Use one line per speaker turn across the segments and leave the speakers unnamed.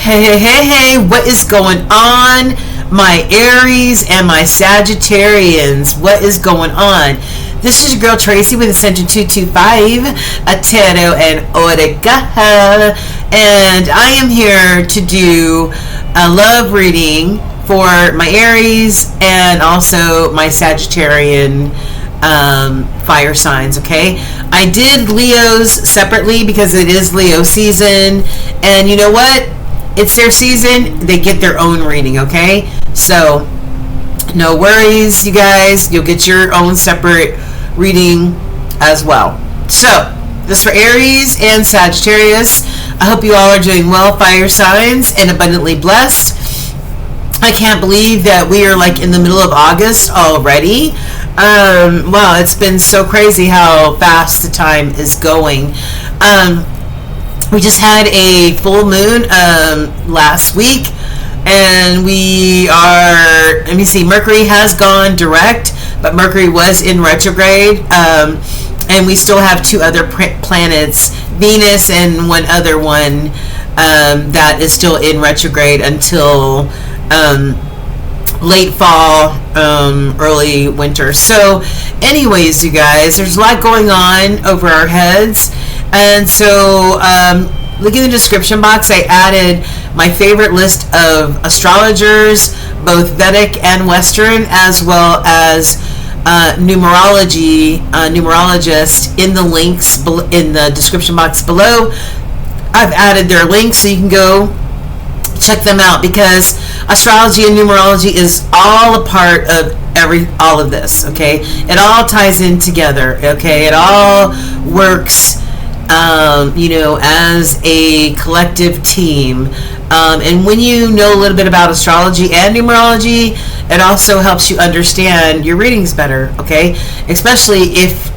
Hey, what is going on, my Aries and my Sagittarians? What is going on? This is your girl Tracy with Ascension 225, a tarot and Orica, and I am here to do a love reading for my Aries and also my Sagittarian fire signs. Okay, I did Leo's separately because it is Leo season, and you know what? It's their season. They get their own reading, okay? So, no worries, you guys. You'll get your own separate reading as well. So, this is for Aries and Sagittarius. I hope you all are doing well, fire signs, and abundantly blessed. I can't believe that we are like in the middle of August already. Wow, it's been so crazy how fast the time is going. We just had a full moon last week, and we are, let me see, Mercury has gone direct, but Mercury was in retrograde, and we still have two other planets, Venus and one other one that is still in retrograde until late fall, early winter. So anyways, you guys, there's a lot going on over our heads. And so, look in the description box. I added my favorite list of astrologers, both Vedic and Western, as well as numerologist in the links in the description box below. I've added their links so you can go check them out, because astrology and numerology is all a part of all of this. Okay, it all ties in together. Okay, it all works as a collective team. And when you know a little bit about astrology and numerology, it also helps you understand your readings better, okay? Especially if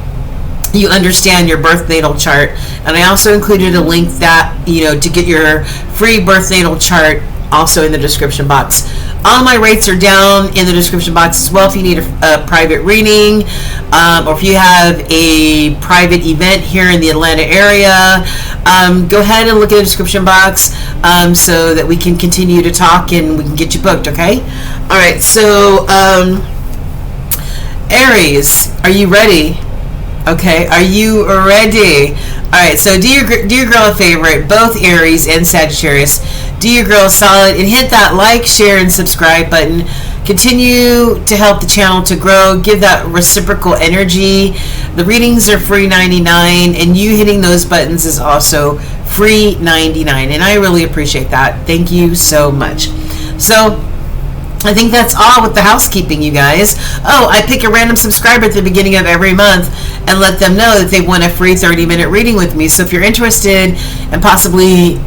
you understand your birth natal chart. And I also included a link that, to get your free birth natal chart also in the description box. All my rates are down in the description box as well if you need a private reading, or if you have a private event here in the Atlanta area. Go ahead and look at the description box so that we can continue to talk and we can get you booked, okay? All right, so Aries, are you ready? Okay, are you ready? All right, so do your girl a favor, both Aries and Sagittarius. Do your girl a solid and hit that like, share, and subscribe button. Continue to help the channel to grow. Give that reciprocal energy. The readings are free 99, and you hitting those buttons is also free 99, and I really appreciate that. Thank you so much. So I think that's all with the housekeeping, you guys. Oh, I pick a random subscriber at the beginning of every month and let them know that they want a free 30-minute reading with me. So if you're interested in possibly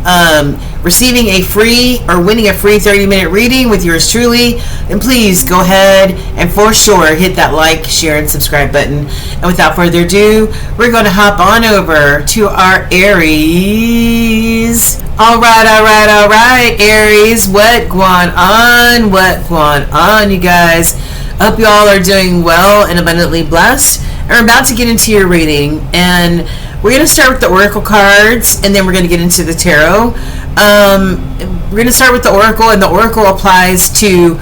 receiving a free or winning a free 30-minute reading with yours truly, then please go ahead and for sure hit that like, share, and subscribe button. And without further ado, we're going to hop on over to our Aries. All right, Aries. What going on? You guys? I hope you all are doing well and abundantly blessed. And we're about to get into your reading, and we're going to start with the oracle cards, and then we're going to get into the tarot. We're going to start with the oracle, and the oracle applies to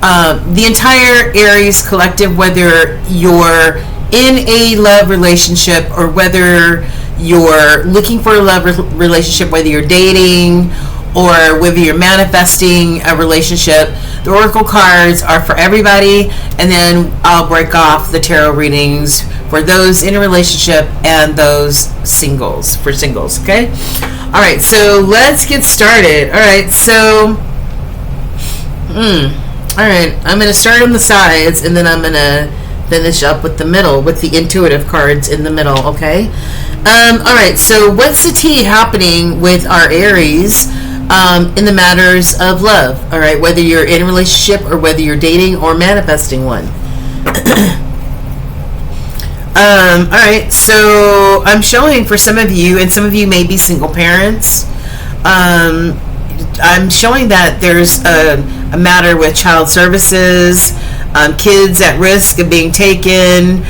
the entire Aries collective, whether you're in a love relationship or whether you're looking for a love relationship, whether you're dating or whether you're manifesting a relationship. The oracle cards are for everybody, and then I'll break off the tarot readings for those in a relationship and those singles, okay? All right, so let's get started. All right, so all right, I'm going to start on the sides, and then I'm going to finish up with the middle, with the intuitive cards in the middle, okay? All right, so what's the tea happening with our Aries in the matters of love? All right, whether you're in a relationship or whether you're dating or manifesting one. All right, so I'm showing for some of you, and some of you may be single parents. I'm showing that there's a matter with child services, kids at risk of being taken.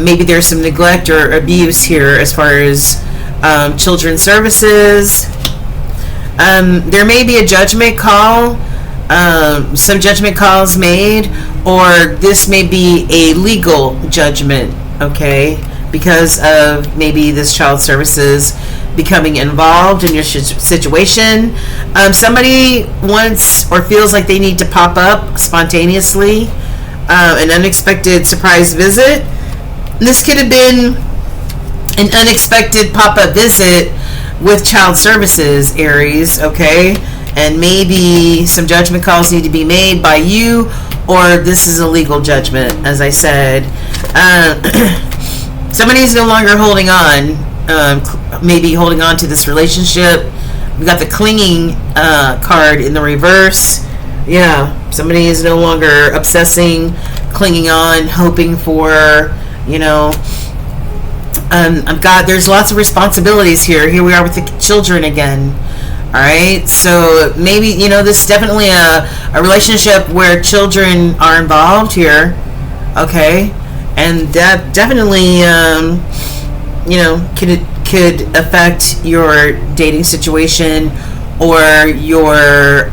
Maybe there's some neglect or abuse here as far as children's services. There may be a judgment call, some judgment calls made, or this may be a legal judgment, okay, because of maybe this child services becoming involved in your situation. Somebody wants or feels like they need to pop up spontaneously, an unexpected surprise visit. This could have been an unexpected pop-up visit with child services, Aries, okay? And maybe some judgment calls need to be made by you, or this is a legal judgment, as I said. Somebody's no longer holding on, maybe holding on to this relationship. We got the clinging card in the reverse. Yeah, somebody is no longer obsessing, clinging on, hoping for, you know, there's lots of responsibilities here. Here we are with the children again. All right, so maybe, you know, this is definitely a relationship where children are involved here, okay, and that definitely, you know, could affect your dating situation or your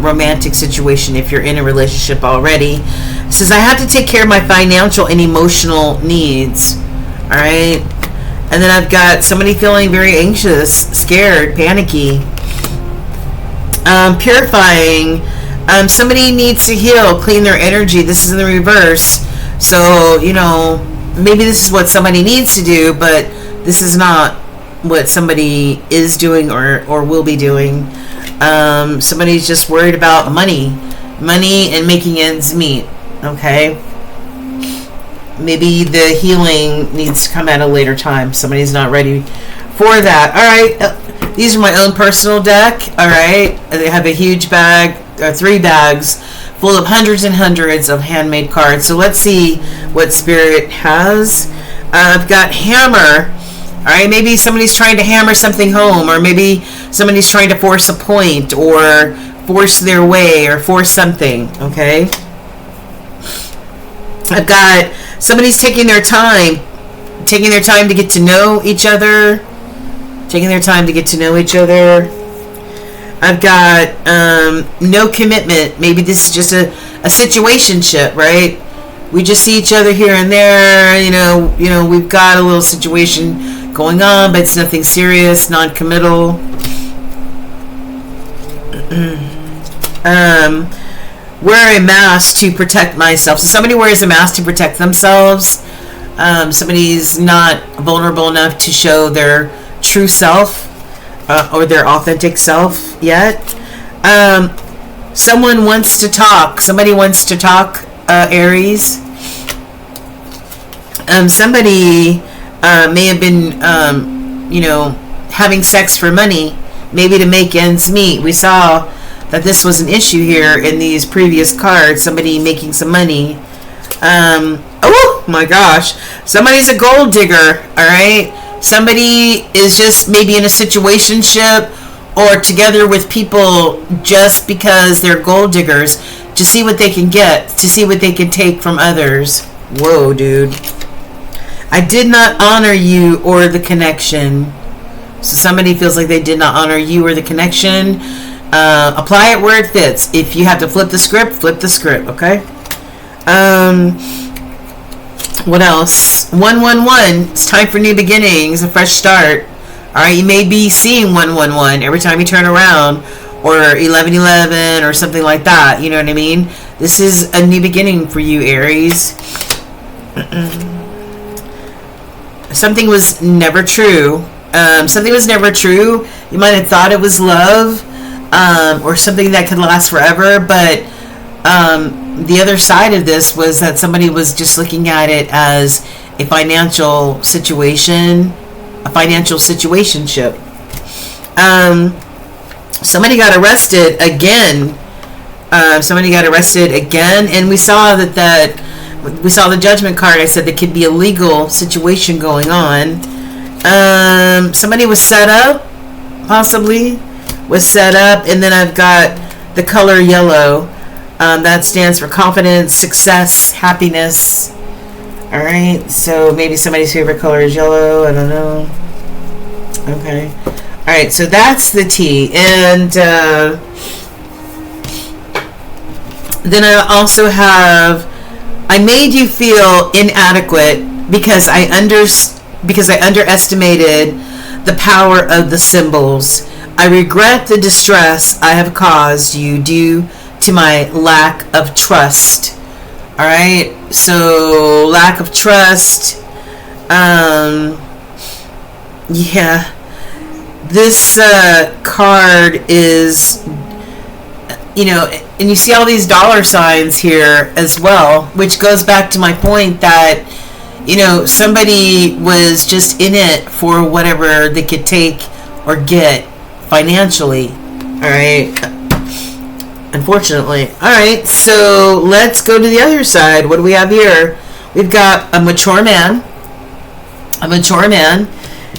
romantic situation if you're in a relationship already. It says, I have to take care of my financial and emotional needs, all right, and then I've got somebody feeling very anxious, scared, panicky. Purifying. Somebody needs to heal, clean their energy. This is in the reverse. So, you know, maybe this is what somebody needs to do, but this is not what somebody is doing or will be doing. Somebody's just worried about money and making ends meet. Okay. Maybe the healing needs to come at a later time. Somebody's not ready for that. All right. These are my own personal deck, all right? They have a huge bag, 3 bags, full of hundreds and hundreds of handmade cards. So let's see what Spirit has. I've got hammer, all right? Maybe somebody's trying to hammer something home, or maybe somebody's trying to force a point, or force their way, or force something, okay? I've got somebody's taking their time to get to know each other. Taking their time to get to know each other. I've got no commitment. Maybe this is just a situationship, right? We just see each other here and there. You know, we've got a little situation going on, but it's nothing serious, non-committal. Wear a mask to protect myself. So somebody wears a mask to protect themselves. Somebody's not vulnerable enough to show their true self or their authentic self yet. Someone wants to talk. Somebody wants to talk, Aries. Somebody may have been, you know, having sex for money, maybe to make ends meet. We saw that this was an issue here in these previous cards. Somebody making some money. Oh my gosh. Somebody's a gold digger, all right? Somebody is just maybe in a situationship or together with people just because they're gold diggers to see what they can get, to see what they can take from others. Whoa, dude. I did not honor you or the connection. So somebody feels like they did not honor you or the connection. Apply it where it fits. If you have to flip the script, okay? What else? 111. It's time for new beginnings, a fresh start. All right, you may be seeing 111 every time you turn around, or 1111, or something like that. You know what I mean? This is a new beginning for you, Aries. Something was never true. Something was never true. You might have thought it was love, or something that could last forever, but the other side of this was that somebody was just looking at it as a financial situation, a financial situationship. Somebody got arrested again. And we saw we saw the judgment card. I said there could be a legal situation going on. Somebody was set up, possibly was set up, and then I've got the color yellow. That stands for confidence, success, happiness. All right, so maybe somebody's favorite color is yellow. I don't know. Okay. All right, so that's the tea. And then I also have, I made you feel inadequate because I underestimated the power of the symbols. I regret the distress I have caused you due to my lack of trust. All right, so lack of trust. Yeah, this card is, you know, and you see all these dollar signs here as well, which goes back to my point that, you know, somebody was just in it for whatever they could take or get financially. All right, unfortunately. All right, so let's go to the other side. What do we have here? We've got a mature man. A mature man.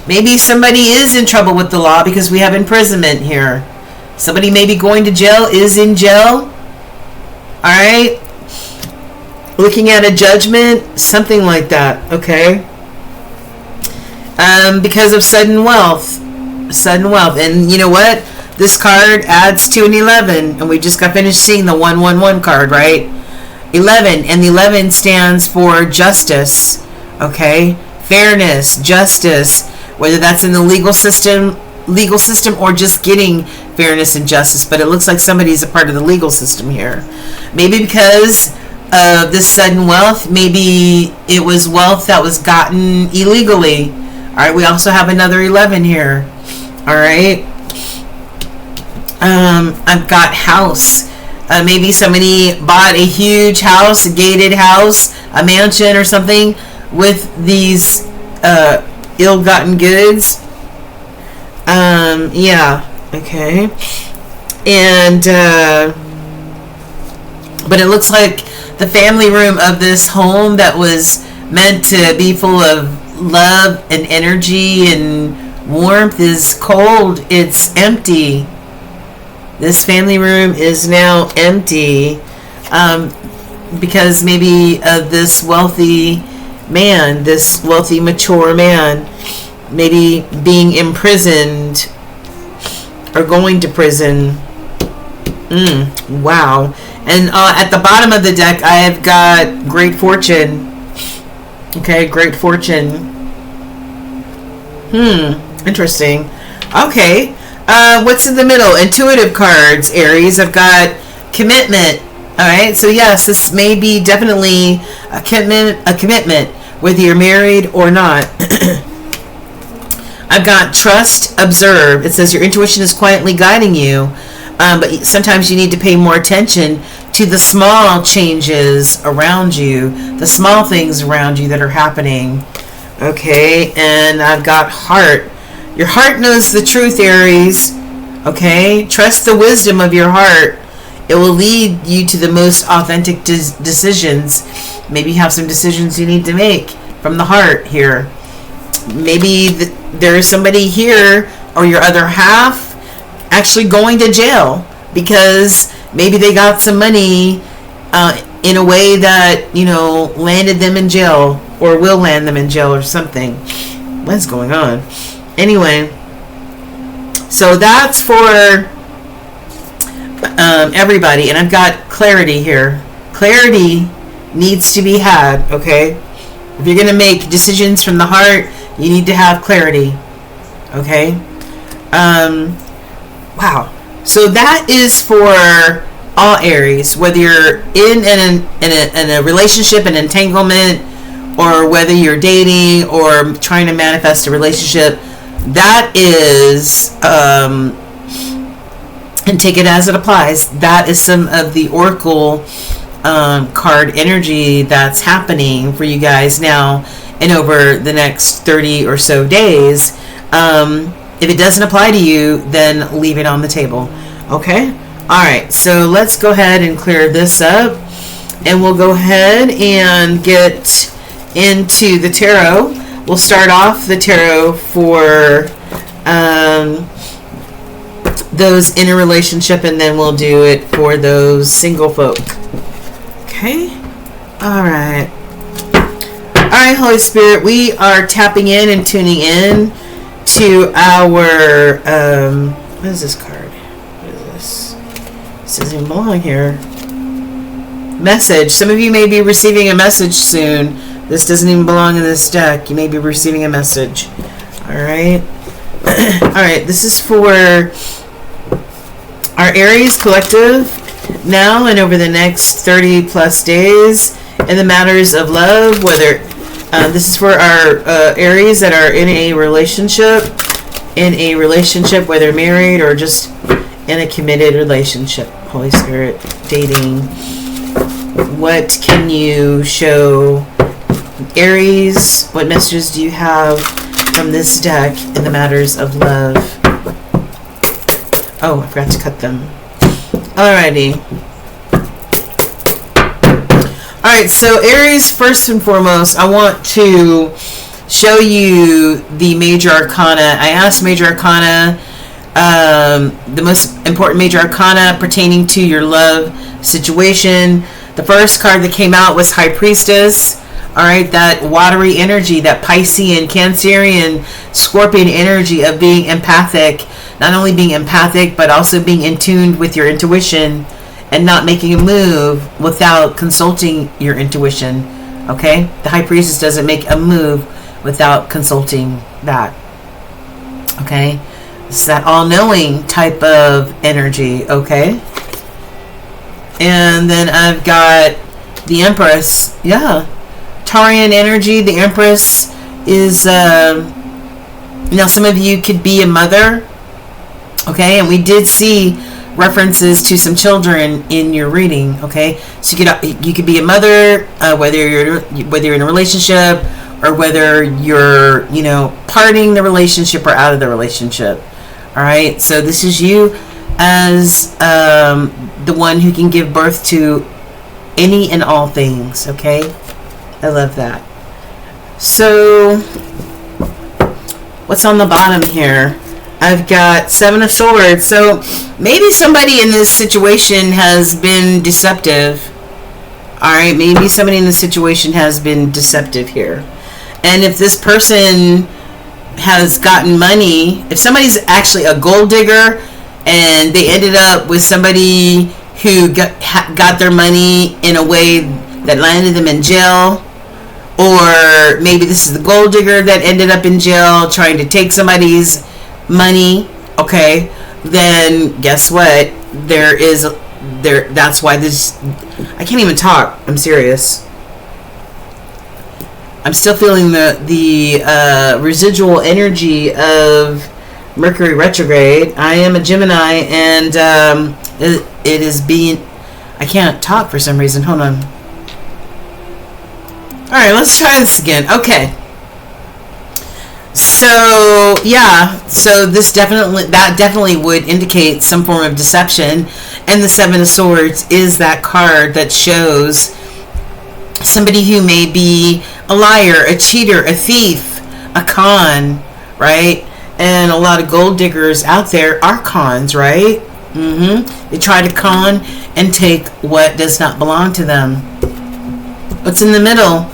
Maybe somebody is in trouble with the law because we have imprisonment here. Somebody maybe going to jail, is in jail. All right. Looking at a judgment, something like that. Okay. Because of sudden wealth. Sudden wealth. And you know what? This card adds to an 11. And we just got finished seeing the 111 card, right? 11. And the 11 stands for justice. Okay. Fairness, justice. Whether that's in the legal system or just getting fairness and justice. But it looks like somebody's a part of the legal system here. Maybe because of this sudden wealth, maybe it was wealth that was gotten illegally. All right, we also have another 11 here. All right. I've got house. Maybe somebody bought a huge house, a gated house, a mansion or something with these ill-gotten goods. Yeah, okay. And but it looks like the family room of this home that was meant to be full of love and energy and warmth is cold. It's empty. This family room is now empty because maybe of this wealthy man, this wealthy mature man, maybe being imprisoned or going to prison. Wow. And at the bottom of the deck I have got great fortune. Okay, great fortune. Interesting. Okay. What's in the middle? Intuitive cards, Aries. I've got commitment. All right, so yes, this may be definitely a commitment, whether you're married or not. I've got trust, observe. It says your intuition is quietly guiding you, but sometimes you need to pay more attention to the small changes around you, the small things around you that are happening. Okay, and I've got heart. Your heart knows the truth, Aries. Okay, trust the wisdom of your heart. It will lead you to the most authentic decisions. Maybe you have some decisions you need to make from the heart here. Maybe there is somebody here or your other half actually going to jail because maybe they got some money in a way that, you know, landed them in jail or will land them in jail or something. What's going on? Anyway, so that's for everybody, and I've got clarity here. Clarity needs to be had. Okay, if you're gonna make decisions from the heart, you need to have clarity. Okay. Wow. So that is for all Aries, whether you're in a relationship, an entanglement, or whether you're dating or trying to manifest a relationship. That is, and take it as it applies. That is some of the Oracle card energy that's happening for you guys now and over the next 30 or so days. If it doesn't apply to you, then leave it on the table. Okay? Alright, so let's go ahead and clear this up. And we'll go ahead and get into the tarot. We'll start off the tarot for those in a relationship, and then we'll do it for those single folk. Okay? Alright. Alright, Holy Spirit, we are tapping in and tuning in to our, what is this card? What is this? This doesn't even belong here. Message. Some of you may be receiving a message soon. This doesn't even belong in this deck. You may be receiving a message. Alright. Alright, this is for our Aries collective now and over the next 30 plus days in the matters of love, whether this is for our Aries that are in a relationship, whether married or just in a committed relationship. Holy Spirit, dating. What can you show Aries? What messages do you have from this deck in the matters of love? Oh, I forgot to cut them. Alrighty. Alright, so Aries, first and foremost, I want to show you the major arcana. I asked major arcana, the most important major arcana pertaining to your love situation. The first card that came out was High Priestess. Alright, that watery energy, that Piscean, Cancerian, Scorpion energy of being empathic. Not only being empathic, but also being in tune with your intuition and not making a move without consulting your intuition. Okay? The High Priestess doesn't make a move without consulting that. Okay? It's that all-knowing type of energy. Okay? And then I've got the Empress. Yeah. Taurean energy. The Empress is, now some of you could be a mother. Okay? And we did see references to some children in your reading. Okay? So you could be a mother, whether you're in a relationship or whether you're, parting the relationship or out of the relationship. All right? So this is you as the one who can give birth to any and all things. Okay? I love that. So what's on the bottom here? I've got Seven of Swords. So maybe somebody in this situation has been deceptive. Alright, maybe somebody in this situation has been deceptive here. And if this person has gotten money, if somebody's actually a gold digger and they ended up with somebody who got their money in a way that landed them in jail, or maybe this is the gold digger that ended up in jail trying to take somebody's money, okay, then guess what? That's why this, I can't even talk. I'm serious. I'm still feeling the residual energy of Mercury retrograde. I am a Gemini, and it is being, I can't talk for some reason. Hold on. Alright, let's try this again. Okay. So, yeah. So that definitely would indicate some form of deception. And the Seven of Swords is that card that shows somebody who may be a liar, a cheater, a thief, a con, right? And a lot of gold diggers out there are cons, right? They try to con and take what does not belong to them. What's in the middle?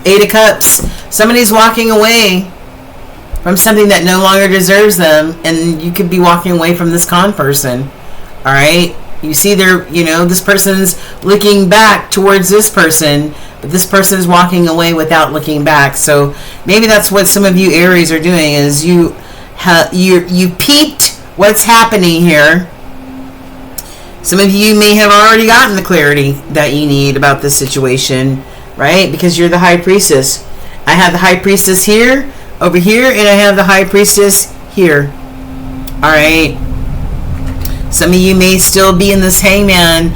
Eight of Cups. Somebody's walking away from something that no longer deserves them, and you could be walking away from this con person. All right? You see this person's looking back towards this person, but this person's walking away without looking back. So maybe that's what some of you Aries are doing, is you peeped what's happening here. Some of you may have already gotten the clarity that you need about this situation, right? Because you're the High Priestess. I have the High Priestess here, over here, and I have the High Priestess here. Alright? Some of you may still be in this hangman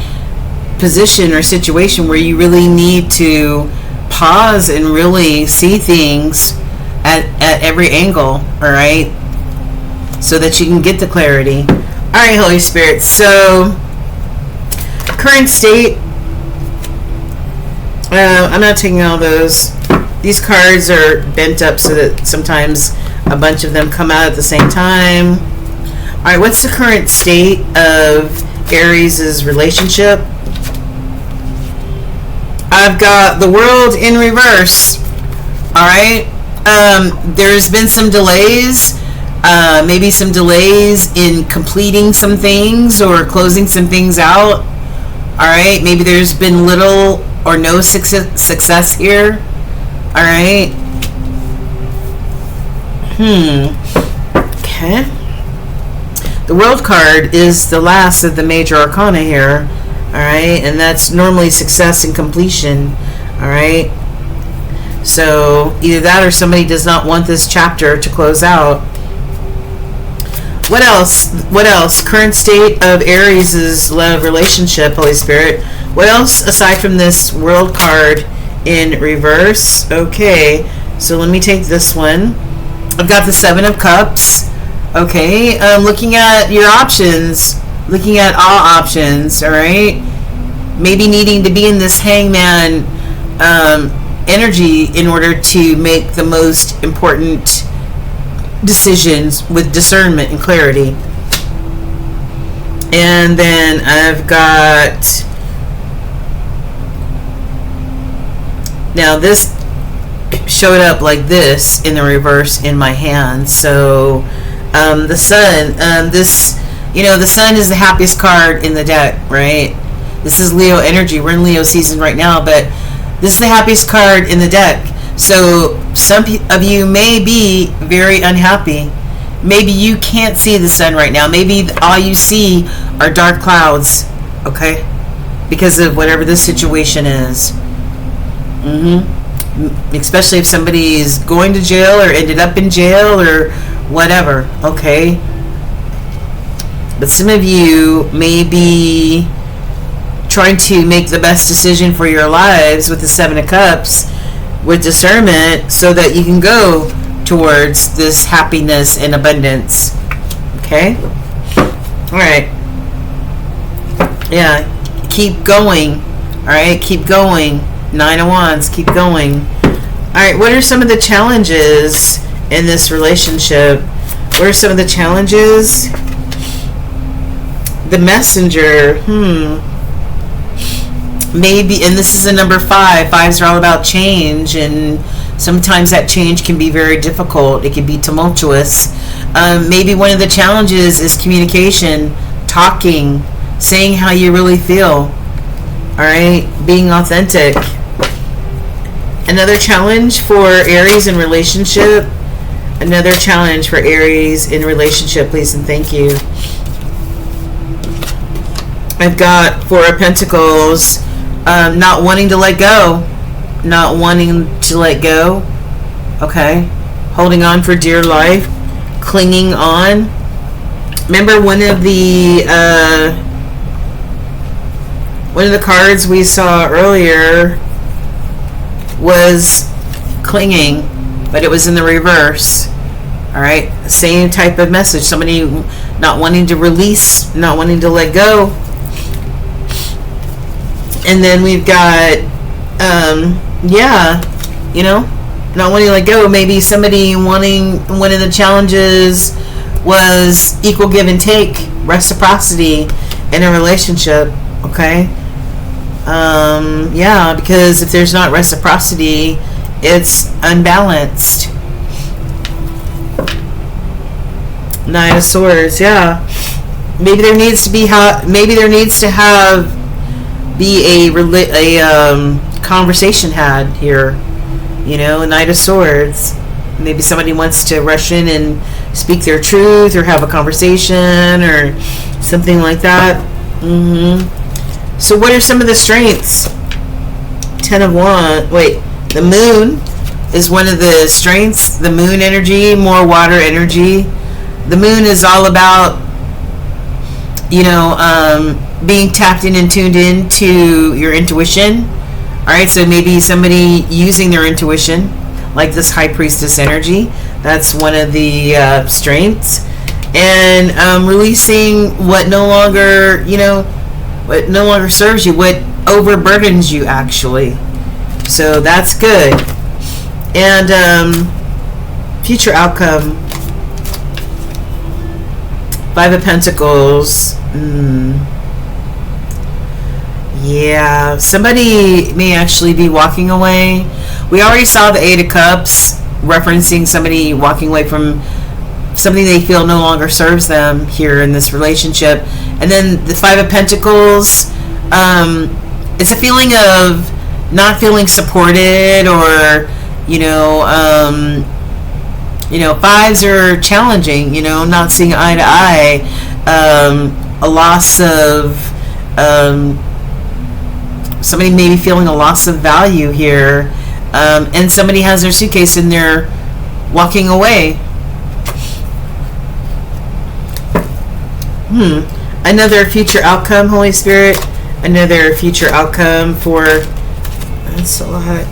position or situation where you really need to pause and really see things at every angle, alright? So that you can get the clarity. Alright, Holy Spirit. So, current state. I'm not taking all those. These cards are bent up so that sometimes a bunch of them come out at the same time. Alright, what's the current state of Aries' relationship? I've got the World in reverse. Alright? There's been some delays. Maybe some delays in completing some things or closing some things out. All right. Maybe there's been little or no success here. All right. Okay. The World card is the last of the major arcana here. All right. And that's normally success and completion. All right. So either that or somebody does not want this chapter to close out. What else? What else? Current state of Aries' love relationship, Holy Spirit. What else aside from this World card in reverse? Okay, so let me take this one. I've got the Seven of Cups. Okay, looking at your options. Looking at all options, all right? Maybe needing to be in this hangman energy in order to make the most important decisions with discernment and clarity. And then I've got, now this showed up like this in the reverse in my hand. So the sun, this, you know, the sun is the happiest card in the deck, right? This is Leo energy. We're in Leo season right now, but this is the happiest card in the deck. So some of you may be very unhappy. Maybe you can't see the sun right now. Maybe all you see are dark clouds, okay? Because of whatever the situation is. Especially if somebody is going to jail or ended up in jail or whatever, okay? But some of you may be trying to make the best decision for your lives with the Seven of Cups with discernment so that you can go towards this happiness and abundance. Okay? Alright. Yeah. Keep going. Alright? Keep going. Nine of Wands. Keep going. Alright. What are some of the challenges in this relationship? What are some of the challenges? The Messenger. Maybe, and this is a number 5. 5s are all about change, and sometimes that change can be very difficult. It can be tumultuous. Maybe one of the challenges is communication, talking, saying how you really feel. All right, being authentic. Another challenge for Aries in relationship. Another challenge for Aries in relationship, please and thank you. I've got Four of Pentacles. Not wanting to let go. Not wanting to let go. Okay. Holding on for dear life. Clinging on. Remember one of the cards we saw earlier was clinging, but it was in the reverse. Alright. Same type of message. Somebody not wanting to release, not wanting to let go. And then we've got, you know, not wanting to let go. Maybe somebody wanting, one of the challenges was equal give and take, reciprocity in a relationship, okay? Yeah, because if there's not reciprocity, it's unbalanced. Nine of Swords, yeah. Maybe there needs to be, be a conversation had here, you know. Knight of Swords. Maybe somebody wants to rush in and speak their truth or have a conversation or something like that. So what are some of the strengths? Ten of Wands. Wait, the Moon is one of the strengths. The Moon energy, more water energy. The Moon is all about, you know, being tapped in and tuned in to your intuition. Alright, so maybe somebody using their intuition, like this High Priestess energy. That's one of the strengths. And releasing what no longer, you know, what no longer serves you, what overburdens you, actually. So that's good. And future outcome. Five of Pentacles. Yeah, somebody may actually be walking away. We already saw the Eight of Cups. referencing somebody walking away from something they feel no longer serves them here in this relationship. And then the Five of Pentacles, it's a feeling of not feeling supported, or fives are challenging, not seeing eye to eye, a loss of somebody maybe feeling a loss of value here, and somebody has their suitcase and they're walking away. Another future outcome, Holy Spirit. Another future outcome for, that's a lot.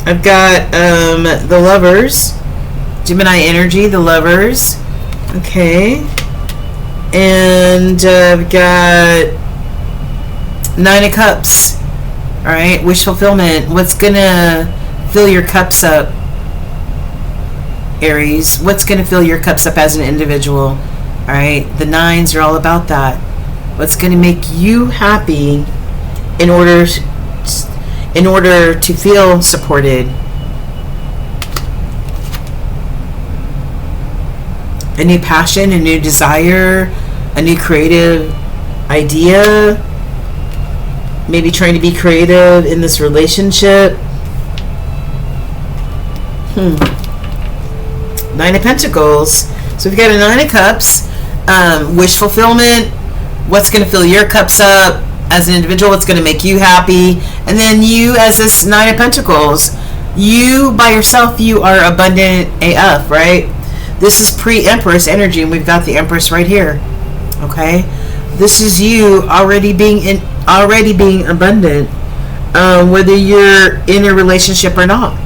I've got the Lovers, Gemini energy, the Lovers. Okay. And I've got Nine of Cups. All right, wish fulfillment. What's gonna fill your cups up, Aries? What's gonna fill your cups up as an individual? All right, the nines are all about that. What's going to make you happy in order to feel supported? A new passion, a new desire, a new creative idea. Maybe trying to be creative in this relationship. Nine of Pentacles. So we've got a Nine of Cups. Wish fulfillment. What's going to fill your cups up as an individual? What's going to make you happy? And then you as this Nine of Pentacles, you by yourself, you are abundant AF, right? This is pre-Empress energy, and we've got the Empress right here. Okay, this is you already being abundant, whether you're in a relationship or not.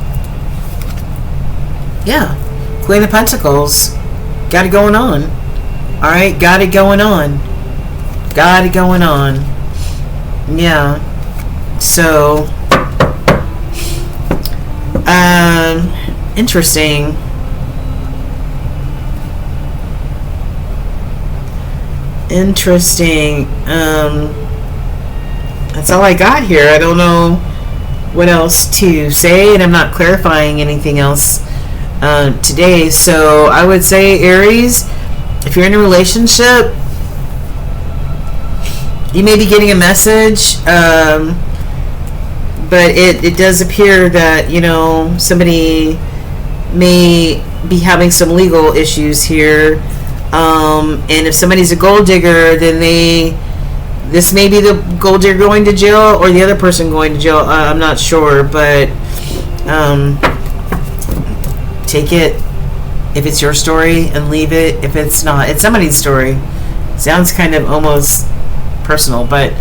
Yeah, Queen of Pentacles, got it going on. All right, got it going on. Got it going on. Yeah. So, interesting. Interesting. That's all I got here. I don't know what else to say, and I'm not clarifying anything else today. So I would say, Aries, if you're in a relationship, you may be getting a message, but it does appear that, somebody may be having some legal issues here. And if somebody's a gold digger, then this may be the gold digger going to jail or the other person going to jail. I'm not sure, but take it if it's your story and leave it if it's not. It's somebody's story. Sounds kind of almost personal, but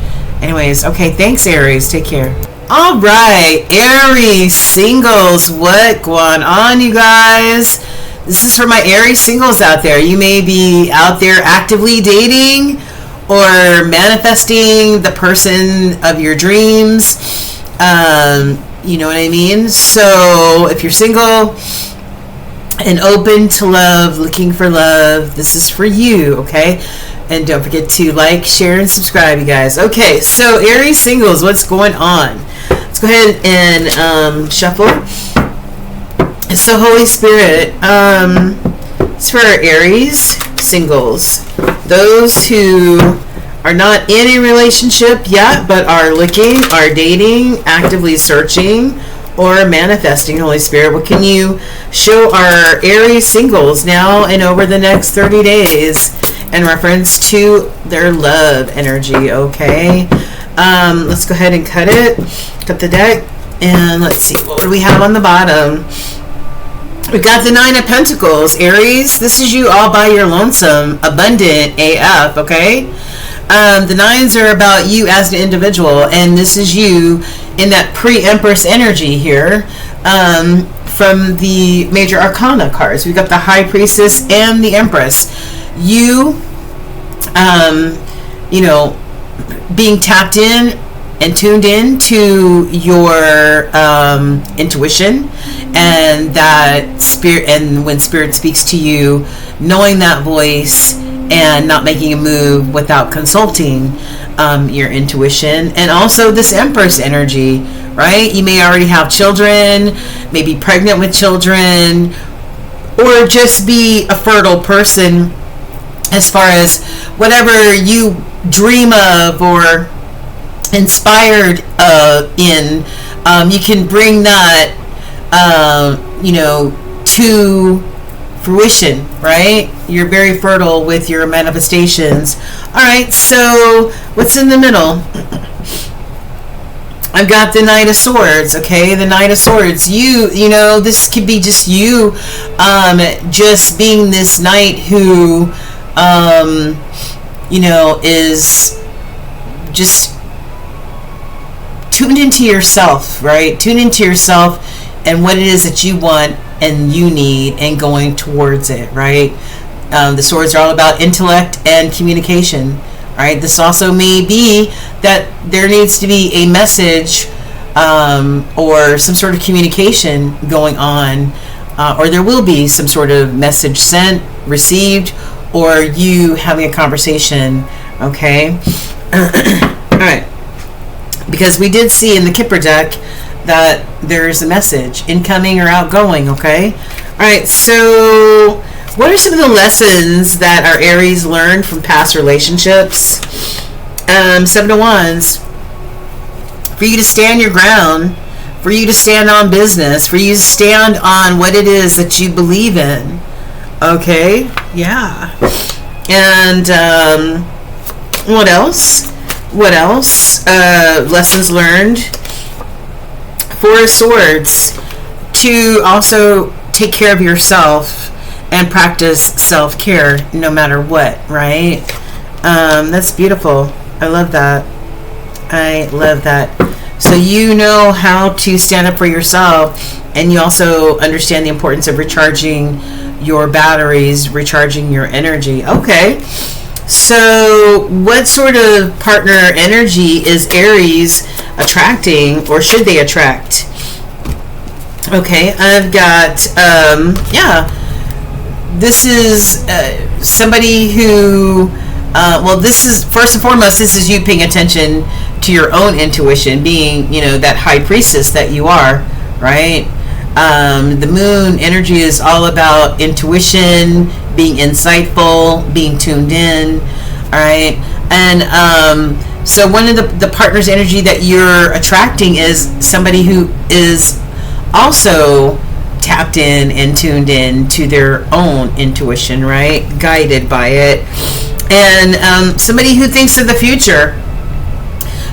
anyways, okay, thanks, Aries. Take care. All right, Aries singles, what going on, you guys? This is for my Aries singles out there. You may be out there actively dating or manifesting the person of your dreams. You know what I mean? So if you're single and open to love, looking for love, this is for you, okay? And don't forget to like, share, and subscribe, you guys. Okay, so Aries singles, what's going on? Let's go ahead and shuffle. So Holy Spirit, it's for Aries singles, those who are not in a relationship yet but are looking, are dating, actively searching, or manifesting. Holy Spirit, what can you show our Aries singles now and over the next 30 days in reference to their love energy? Okay, let's go ahead and cut the deck, and let's see, what do we have on the bottom? We got the Nine of Pentacles. Aries, this is you all by your lonesome, abundant AF, okay? The nines are about you as an individual, and this is you in that pre-Empress energy here, from the major arcana cards. We've got the High Priestess and the Empress. You, being tapped in and tuned in to your intuition, and that spirit, and when spirit speaks to you, knowing that voice and not making a move without consulting your intuition. And also this Empress energy, right? You may already have children, maybe pregnant with children, or just be a fertile person as far as whatever you dream of or inspired in. You can bring that, to fruition, right? You're very fertile with your manifestations. All right, so what's in the middle? I've got the Knight of Swords, okay? The Knight of Swords. This could be just you, just being this knight who, is just tuned into yourself, right? Tuned into yourself and what it is that you want and you need and going towards it, right? The swords are all about intellect and communication, right? This also may be that there needs to be a message or some sort of communication going on, or there will be some sort of message sent, received, or you having a conversation, okay? All right. Because we did see in the Kipper deck that there's a message, incoming or outgoing, okay? All right, so what are some of the lessons that our Aries learned from past relationships? Seven of Wands. For you to stand your ground, for you to stand on business, for you to stand on what it is that you believe in, okay? Yeah. And what else? Lessons learned. Four of Swords. To also take care of yourself and practice self-care no matter what, right? That's beautiful. I love that. So you know how to stand up for yourself, and you also understand the importance of recharging your batteries, recharging your energy. Okay. So what sort of partner energy is Aries attracting, or should they attract? Okay, I've got, this is somebody who, this is, first and foremost, this is you paying attention to your own intuition, being, that high priestess that you are, right? The moon energy is all about intuition, being insightful, being tuned in, all right? And so one of the partner's energy that you're attracting is somebody who is also tapped in and tuned in to their own intuition, right? Guided by it. And somebody who thinks of the future.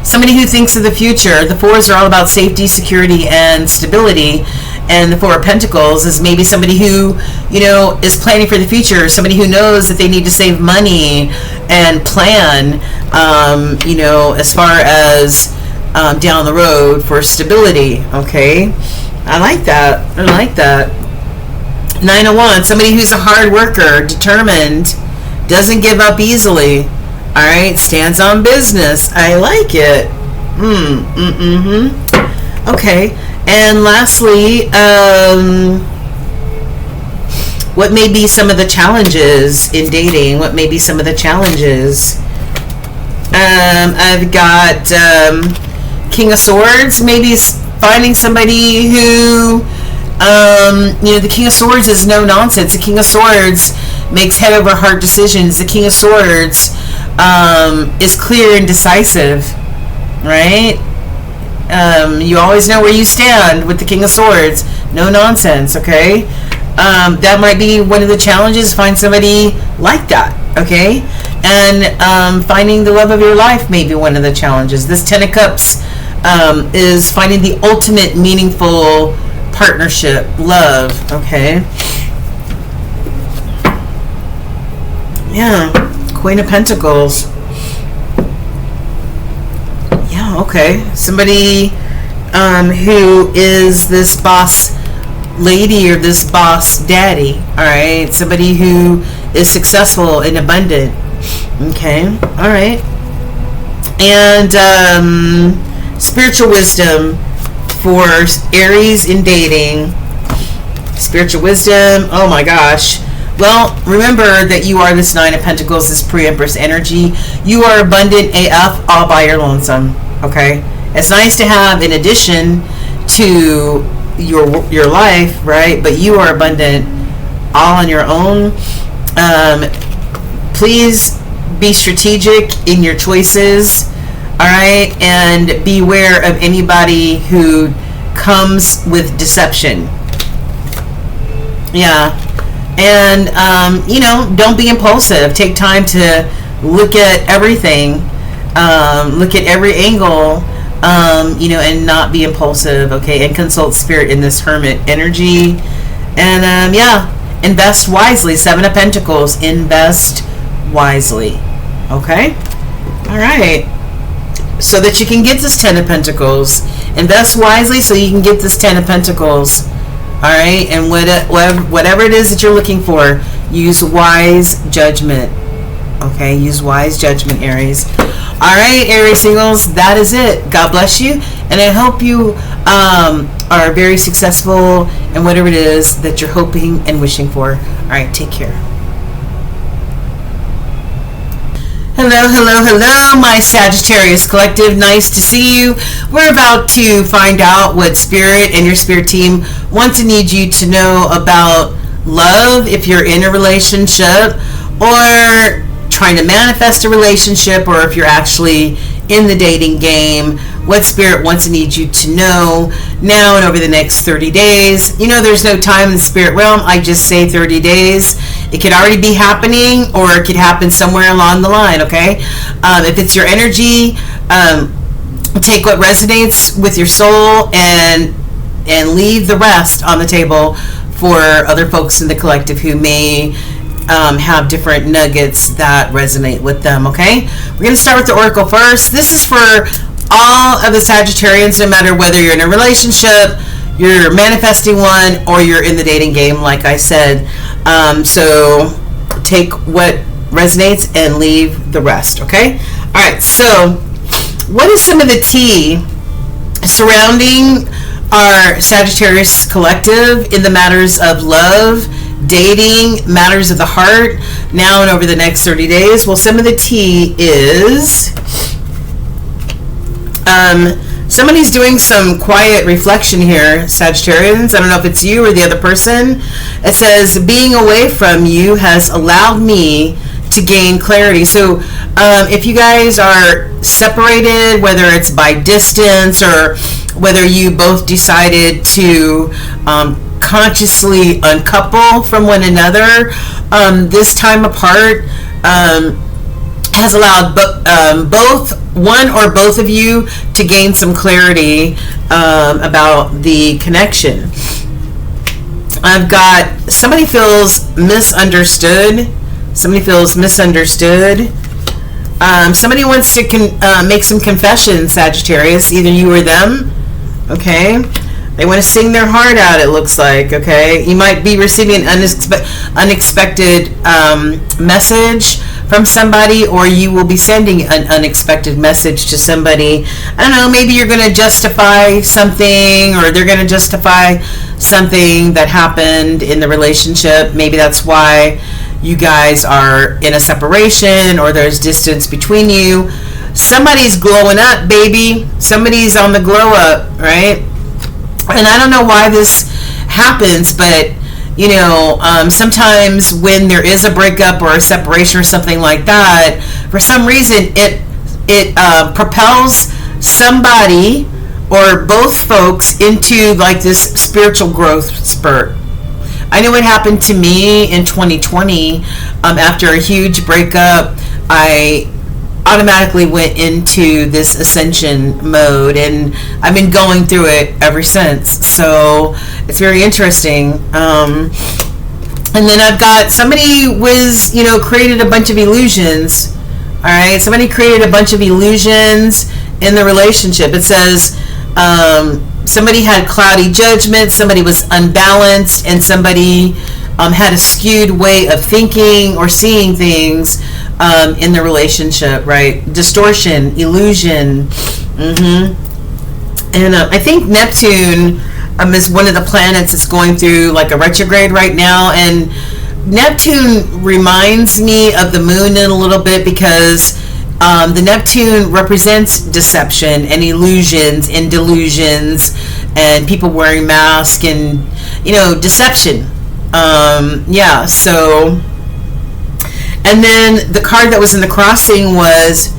Somebody who thinks of the future. The fours are all about safety, security, and stability. And the Four of Pentacles is maybe somebody who, is planning for the future. Somebody who knows that they need to save money and plan, as far as down the road for stability. Okay. I like that. Nine of Wands. Somebody who's a hard worker, determined, doesn't give up easily. All right. Stands on business. I like it. Okay. And lastly, what may be some of the challenges in dating? What may be some of the challenges? I've got King of Swords. Maybe finding somebody who, the King of Swords is no nonsense. The King of Swords makes head over heart decisions. The King of Swords is clear and decisive, right? You always know where you stand with the King of Swords. No nonsense, okay? That might be one of the challenges. Find somebody like that, okay? And finding the love of your life may be one of the challenges. This Ten of Cups is finding the ultimate meaningful partnership, love, okay? Yeah, Queen of Pentacles. Yeah, okay. Somebody who is this boss lady or this boss daddy, all right? Somebody who is successful and abundant, okay? All right. And spiritual wisdom for Aries in dating. Spiritual wisdom, oh my gosh. Well, remember that you are this Nine of Pentacles, this pre-Empress energy. You are abundant AF all by your lonesome, okay? It's nice to have in addition to your life, right? But you are abundant all on your own. Please be strategic in your choices, all right? And beware of anybody who comes with deception. Yeah. And, don't be impulsive. Take time to look at everything, look at every angle, and not be impulsive, okay? And consult spirit in this hermit energy. And, invest wisely. Seven of Pentacles. Invest wisely, okay? All right. So that you can get this Ten of Pentacles. Invest wisely so you can get this Ten of Pentacles. All right, and whatever it is that you're looking for, use wise judgment. Okay, use wise judgment, Aries. All right, Aries singles, that is it. God bless you, and I hope you are very successful in whatever it is that you're hoping and wishing for. All right, take care. Hello, my Sagittarius collective. Nice to see you. We're about to find out what Spirit and your Spirit team want to need you to know about love, if you're in a relationship, or trying to manifest a relationship, or if you're actually in the dating game, what Spirit wants to need you to know now and over the next 30 days. There's no time in the spirit realm. I just say 30 days. It could already be happening, or it could happen somewhere along the line, okay? If it's your energy, take what resonates with your soul and leave the rest on the table for other folks in the collective who may have different nuggets that resonate with them, okay? We're going to start with the Oracle first. This is for all of the Sagittarians, no matter whether you're in a relationship, you're manifesting one, or you're in the dating game, like I said. So take what resonates and leave the rest, okay? All right, so what is some of the tea surrounding our Sagittarius collective in the matters of love, dating, matters of the heart, now and over the next 30 days? Well, some of the tea is somebody's doing some quiet reflection here, Sagittarians. I don't know if it's you or the other person. It says, being away from you has allowed me to gain clarity. So if you guys are separated, whether it's by distance or whether you both decided to consciously uncouple from one another, this time apart has allowed both one or both of you to gain some clarity about the connection. I've got somebody feels misunderstood. Somebody feels misunderstood. Somebody wants to make some confessions, Sagittarius, either you or them. Okay. They want to sing their heart out, it looks like, okay? You might be receiving an unexpected message from somebody, or you will be sending an unexpected message to somebody. I don't know, maybe you're going to justify something, or they're going to justify something that happened in the relationship. Maybe that's why you guys are in a separation, or there's distance between you. Somebody's glowing up, baby. Somebody's on the glow up, right? And I don't know why this happens, but sometimes when there is a breakup or a separation or something like that, for some reason it propels somebody or both folks into like this spiritual growth spurt. I know what happened to me in 2020. After a huge breakup, I automatically went into this ascension mode, and I've been going through it ever since. So it's very interesting. And then I've got somebody created a bunch of illusions. All right, somebody created a bunch of illusions in the relationship. It says somebody had cloudy judgment, somebody was unbalanced, and somebody had a skewed way of thinking or seeing things in the relationship, right? Distortion, illusion. And I think Neptune is one of the planets that's going through like a retrograde right now, and Neptune reminds me of the moon in a little bit, because the Neptune represents deception and illusions and delusions and people wearing masks and, deception. Yeah, so, and then the card that was in the crossing was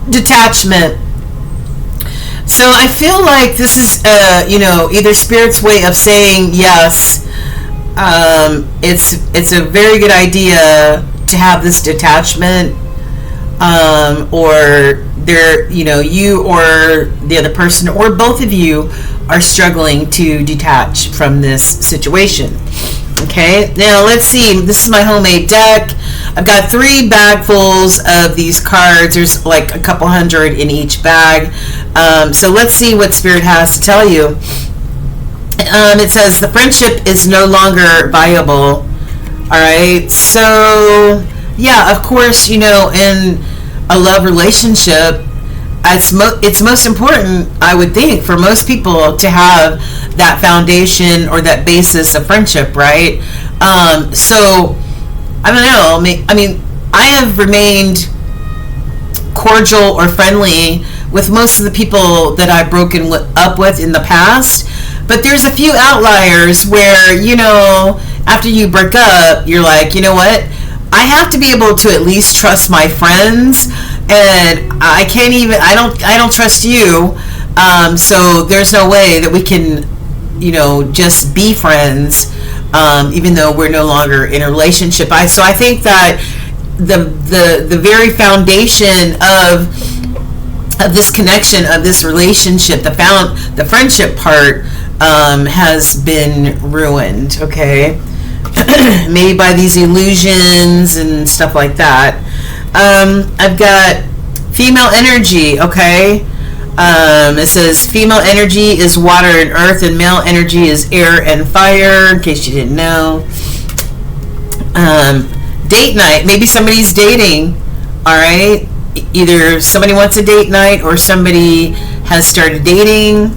detachment. So I feel like this is, either Spirit's way of saying, yes, it's a very good idea to have this detachment, or there, you or the other person or both of you are struggling to detach from this situation. Okay, now let's see. This is my homemade deck. I've got 3 bagfuls of these cards. There's like a couple hundred in each bag. So let's see what Spirit has to tell you. It says the friendship is no longer viable. All right, so yeah, of course, in a love relationship, it's most important, I would think, for most people to have that foundation or that basis of friendship, right? So I don't know. I mean, I have remained cordial or friendly with most of the people that I've broken up with in the past, but there's a few outliers where, after you break up, you're like, you know what? I have to be able to at least trust my friends, and I don't trust you. So there's no way that we can, just be friends, even though we're no longer in a relationship. So I think that the very foundation of this connection, of this relationship, the friendship part, has been ruined. Okay. Maybe by these illusions and stuff like that. I've got female energy. Okay. It says female energy is water and earth, and male energy is air and fire, in case you didn't know. Date night. Maybe somebody's dating. All right. Either somebody wants a date night or somebody has started dating.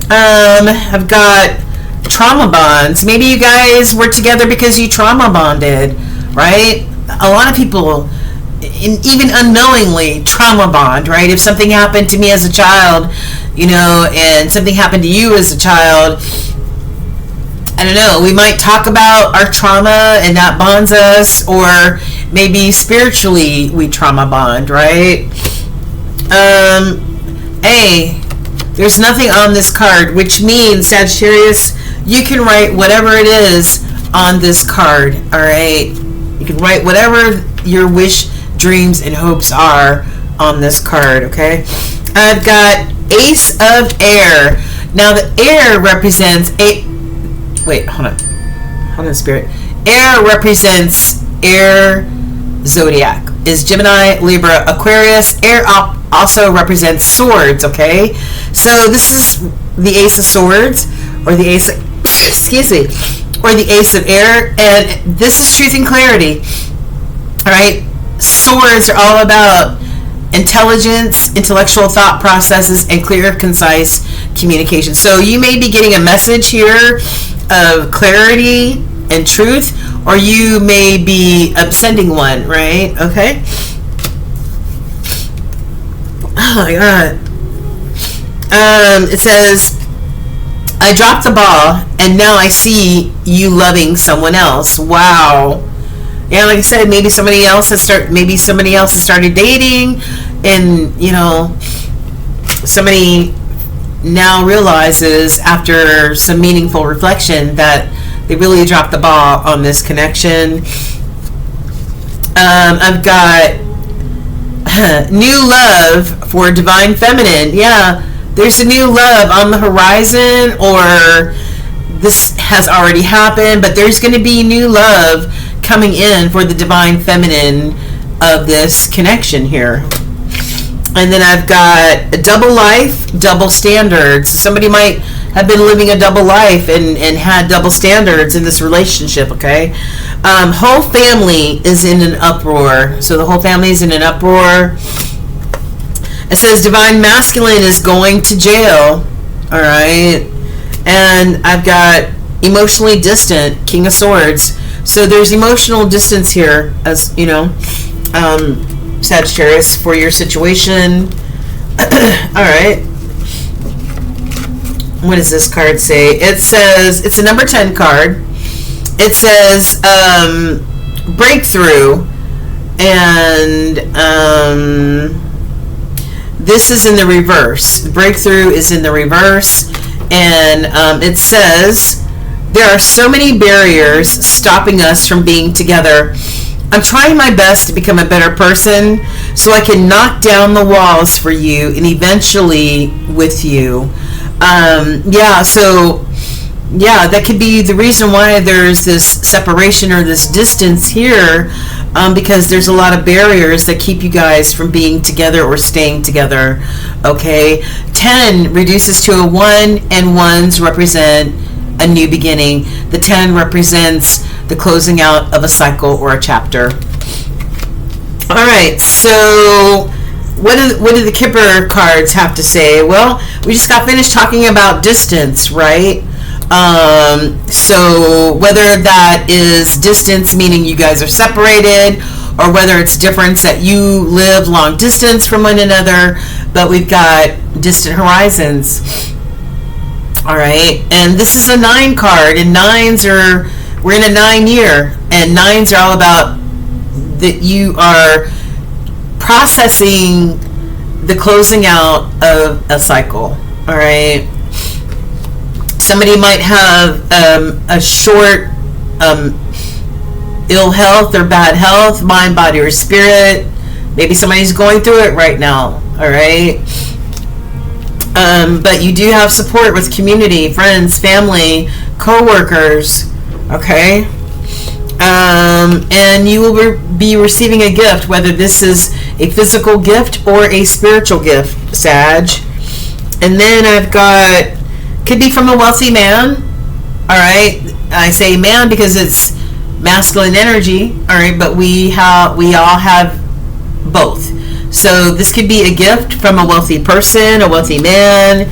I've got trauma bonds. Maybe you guys were together because you trauma bonded, right? A lot of people, even unknowingly, trauma bond, right? If something happened to me as a child, and something happened to you as a child, I don't know, we might talk about our trauma and that bonds us, or maybe spiritually we trauma bond, right? There's nothing on this card, which means, Sagittarius, you can write whatever it is on this card, all right? You can write whatever your wish, dreams, and hopes are on this card, okay? I've got Ace of Air. Now, the air represents hold on, Spirit. Air represents air zodiac. Is Gemini, Libra, Aquarius. Air also represents swords, okay? So this is the Ace of Swords, or the Ace of, or the Ace of Air, and this is truth and clarity. All right? Swords are all about intelligence, intellectual thought processes, and clear, concise communication. So you may be getting a message here of clarity and truth, or you may be sending one, right? Okay. Oh my God. It says, I dropped the ball and now I see you loving someone else. Wow. Yeah, like I said, maybe somebody else has started dating, and somebody now realizes after some meaningful reflection that they really dropped the ball on this connection. I've got new love for Divine Feminine. Yeah, there's a new love on the horizon, or this has already happened, but there's going to be new love coming in for the Divine Feminine of this connection here. And then I've got a double life, double standards. Somebody might have been living a double life and had double standards in this relationship, okay? Whole family is in an uproar. So the whole family is in an uproar. It says Divine Masculine is going to jail, all right? And I've got emotionally distant, King of Swords. So there's emotional distance here, as you know, Sagittarius, for your situation. All right. What does this card say? It says, it's a number 10 card. It says breakthrough, and this is in the reverse. The breakthrough is in the reverse, and it says, there are so many barriers stopping us from being together. I'm trying my best to become a better person so I can knock down the walls for you and eventually with you. That could be the reason why there's this separation or this distance here, because there's a lot of barriers that keep you guys from being together or staying together. Okay, 10 reduces to a 1, and 1s represent a new beginning. The 10 represents the closing out of a cycle or a chapter. All right, so what do the Kipper cards have to say? Well, we just got finished talking about distance, right? So whether that is distance, meaning you guys are separated, or whether it's difference that you live long distance from one another, but we've got distant horizons. All right, and this is a 9 card, and 9s are, we're in a 9 year, and 9s are all about that you are processing the closing out of a cycle. All right, somebody might have a short ill health or bad health, mind, body, or spirit. Maybe somebody's going through it right now. All right, but you do have support with community, friends, family, co-workers. Okay, and you will be receiving a gift, whether this is a physical gift or a spiritual gift, Sag. And then I've got, could be from a wealthy man. All right, I say man because it's masculine energy. All right, but we all have both. So this could be a gift from a wealthy person, a wealthy man.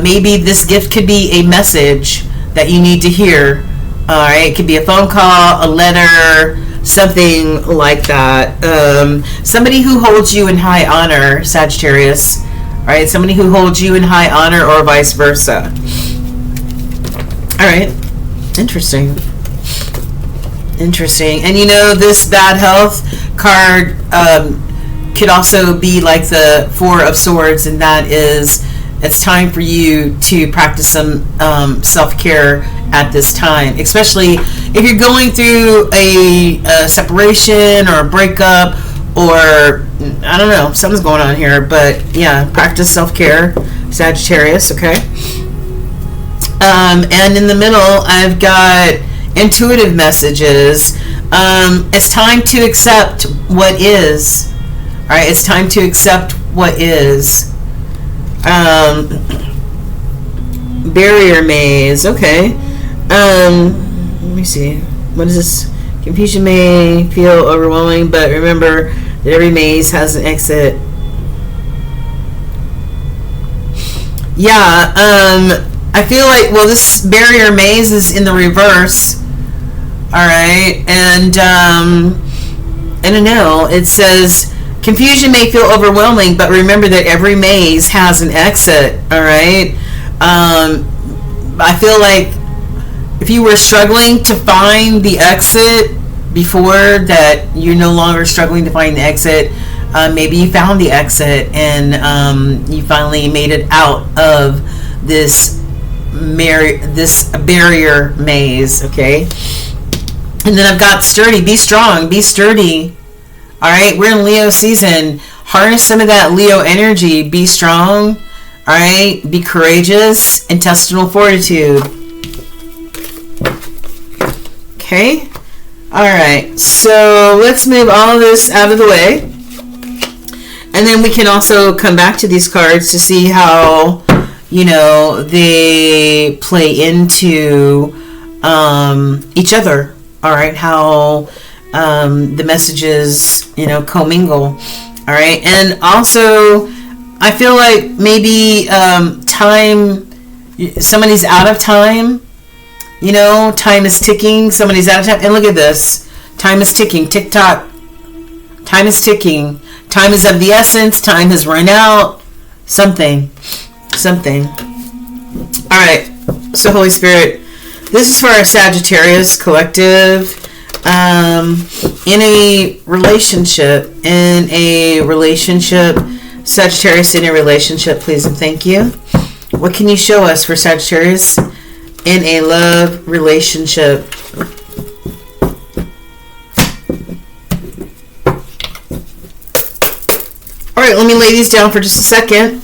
Maybe this gift could be a message that you need to hear. All right, it could be a phone call, a letter, something like that. Somebody who holds you in high honor, Sagittarius. All right, somebody who holds you in high honor, or vice versa. All right, interesting. And you know, this bad health card could also be like the 4 of Swords, and that is, it's time for you to practice some self-care at this time, especially if you're going through a separation or a breakup, or I don't know, something's going on here, but yeah, practice self-care, Sagittarius. Okay. And in the middle, I've got intuitive messages. It's time to accept what is. All right, it's time to accept what is. Barrier maze. Okay. Let me see. What is this? Confusion may feel overwhelming, but remember that every maze has an exit. Yeah. I feel like, well, this barrier maze is in the reverse. All right, and I don't know. It says confusion may feel overwhelming, but remember that every maze has an exit. All right. I feel like if you were struggling to find the exit before, that you're no longer struggling to find the exit. Maybe you found the exit, and you finally made it out of this barrier maze. Okay. And then I've got sturdy. Be strong. Be sturdy. All right. We're in Leo season. Harness some of that Leo energy. Be strong. All right. Be courageous. Intestinal fortitude. Okay. All right. So let's move all of this out of the way. And then we can also come back to these cards to see how, you know, they play into each other. All right, how the messages, you know, commingle. All right, and also I feel like maybe time, somebody's out of time, You know, time is ticking. Somebody's out of time. And look at this. Time is ticking. Tick tock. Time is ticking. Time is of the essence. Time has run out. Something. All right. So, Holy Spirit, this is for our Sagittarius collective. In a relationship, Sagittarius in a relationship, please and thank you. What can you show us for Sagittarius in a love relationship? All right, let me lay these down for just a second.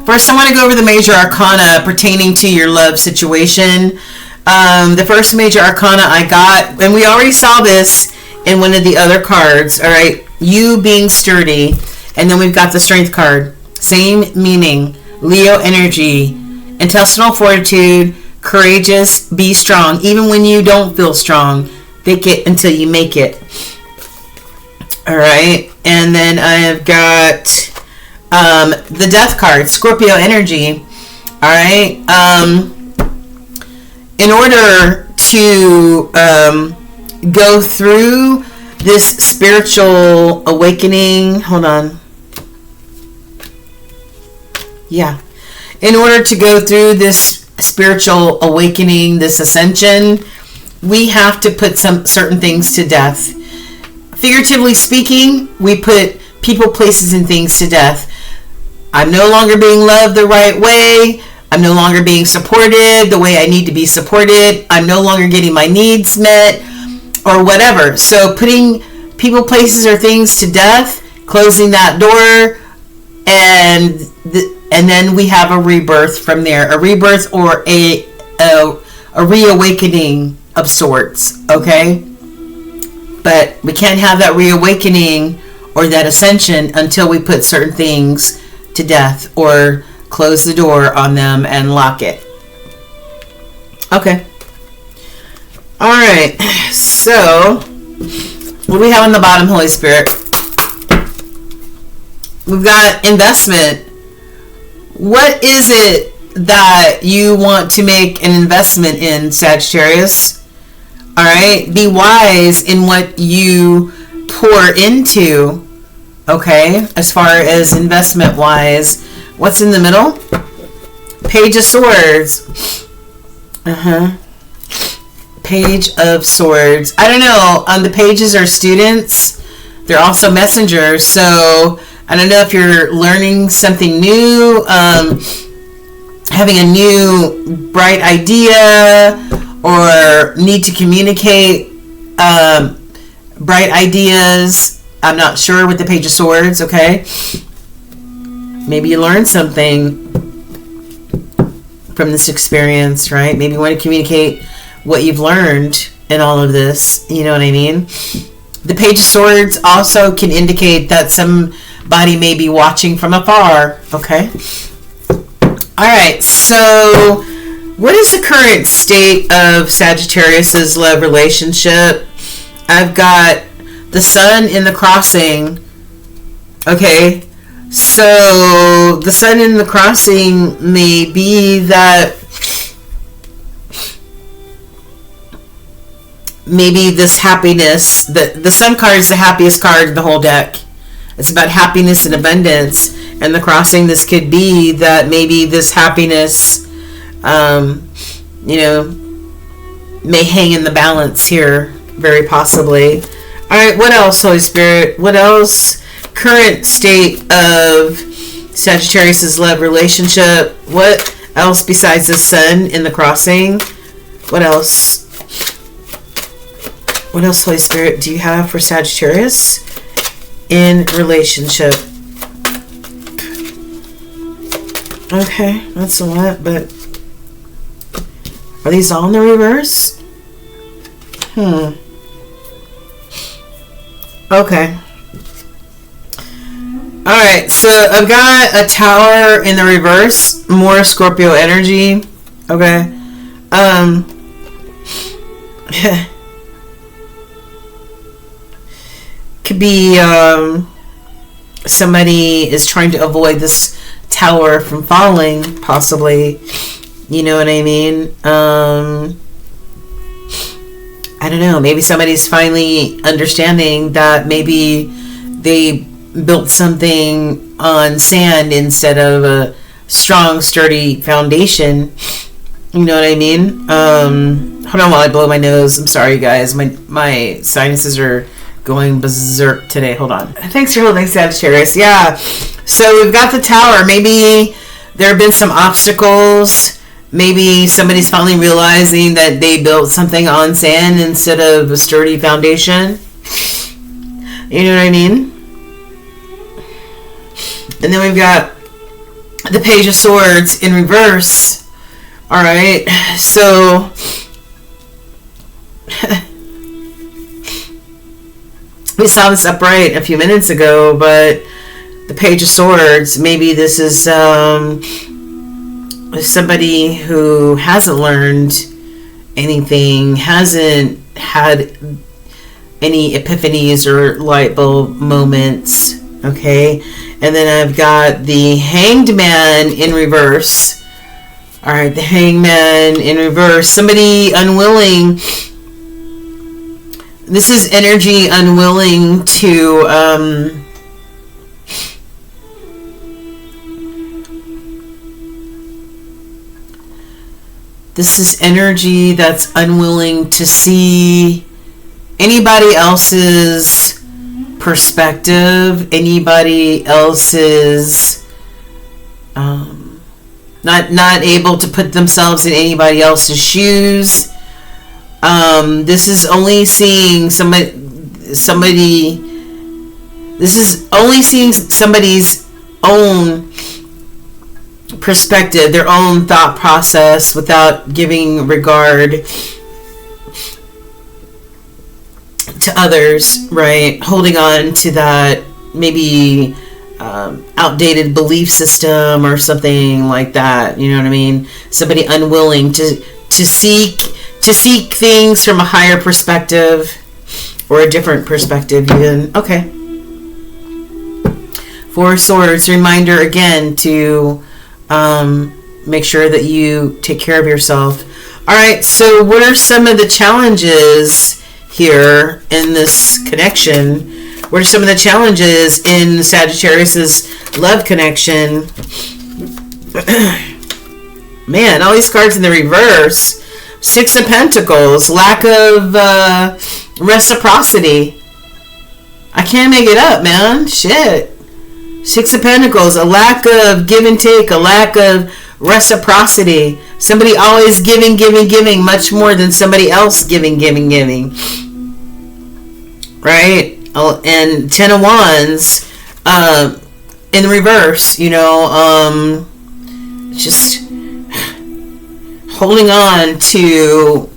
First, I want to go over the major arcana pertaining to your love situation. The first major arcana I got, and we already saw this in one of the other cards, all right, you being sturdy, and then we've got the strength card. Same meaning, Leo energy, intestinal fortitude, courageous, be strong, even when you don't feel strong, fake it until you make it. All right, and then I've got the death card, Scorpio energy, all right, in order to go through this spiritual awakening, hold on. Yeah. In order to go through this spiritual awakening, this ascension, we have to put some certain things to death. Figuratively speaking, we put people, places, and things to death. I'm no longer being loved the right way. I'm no longer being supported the way I need to be supported. I'm no longer getting my needs met or whatever. So putting people, places, or things to death, closing that door, and then we have a rebirth from there. A rebirth or a reawakening of sorts, okay? But we can't have that reawakening or that ascension until we put certain things to death or close the door on them and lock it. Okay. All right. So, what do we have on the bottom, Holy Spirit? We've got investment. What is it that you want to make an investment in, Sagittarius? All right. Be wise in what you pour into. Okay. As far as investment wise. What's in the middle? Page of Swords. Page of Swords. I don't know. The pages are students. They're also messengers. So I don't know if you're learning something new, having a new bright idea, or need to communicate bright ideas. I'm not sure with the Page of Swords, okay? Maybe you learned something from this experience, right? Maybe you want to communicate what you've learned in all of this. You know what I mean? The Page of Swords also can indicate that somebody may be watching from afar, okay? All right, so what is the current state of Sagittarius's love relationship? I've got the sun in the crossing, okay? So the sun in the crossing may be that maybe this happiness, the sun card is the happiest card in the whole deck. It's about happiness and abundance. And the crossing, this could be that maybe this happiness, may hang in the balance here, very possibly. All right, what else, Holy Spirit? What else? Current state of Sagittarius's love relationship. What else besides the sun in the crossing? What else? What else, Holy Spirit, do you have for Sagittarius in relationship? Okay, that's a lot, but are these all in the reverse? Okay. Alright, so I've got a tower in the reverse, more Scorpio energy. Okay. Could be somebody is trying to avoid this tower from falling, possibly. You know what I mean? I don't know, maybe somebody's finally understanding that maybe they built something on sand instead of a strong, sturdy foundation. You know what I mean? Hold on while I blow my nose. I'm sorry, guys. My sinuses are going berserk today. Hold on. Thanks for holding, Sagittarius. Yeah. So we've got the Tower. Maybe there have been some obstacles. Maybe somebody's finally realizing that they built something on sand instead of a sturdy foundation. You know what I mean? And then we've got the Page of Swords in reverse. All right. So we saw this upright a few minutes ago, but the Page of Swords, maybe this is somebody who hasn't learned anything, hasn't had any epiphanies or light bulb moments. Okay. And then I've got the Hanged Man in reverse. All right, the Hanged Man in reverse. Somebody unwilling. This is energy unwilling to this is energy that's unwilling to see anybody else's perspective, anybody else's not able to put themselves in anybody else's shoes. This is only seeing somebody. This is only seeing somebody's own perspective, their own thought process, without giving regard to others, right? Holding on to that maybe outdated belief system or something like that. You know what I mean? Somebody unwilling to seek things from a higher perspective or a different perspective even. Okay. Four of Swords, reminder again to make sure that you take care of yourself. All right, so what are some of the challenges here in this connection? What are some of the challenges in Sagittarius's love connection? Man, all these cards in the reverse. Six of Pentacles, lack of reciprocity. I can't make it up, man. Shit. Six of Pentacles, a lack of give and take, a lack of reciprocity. Somebody always giving, much more than somebody else giving. Right? And Ten of Wands in reverse, you know, just holding on to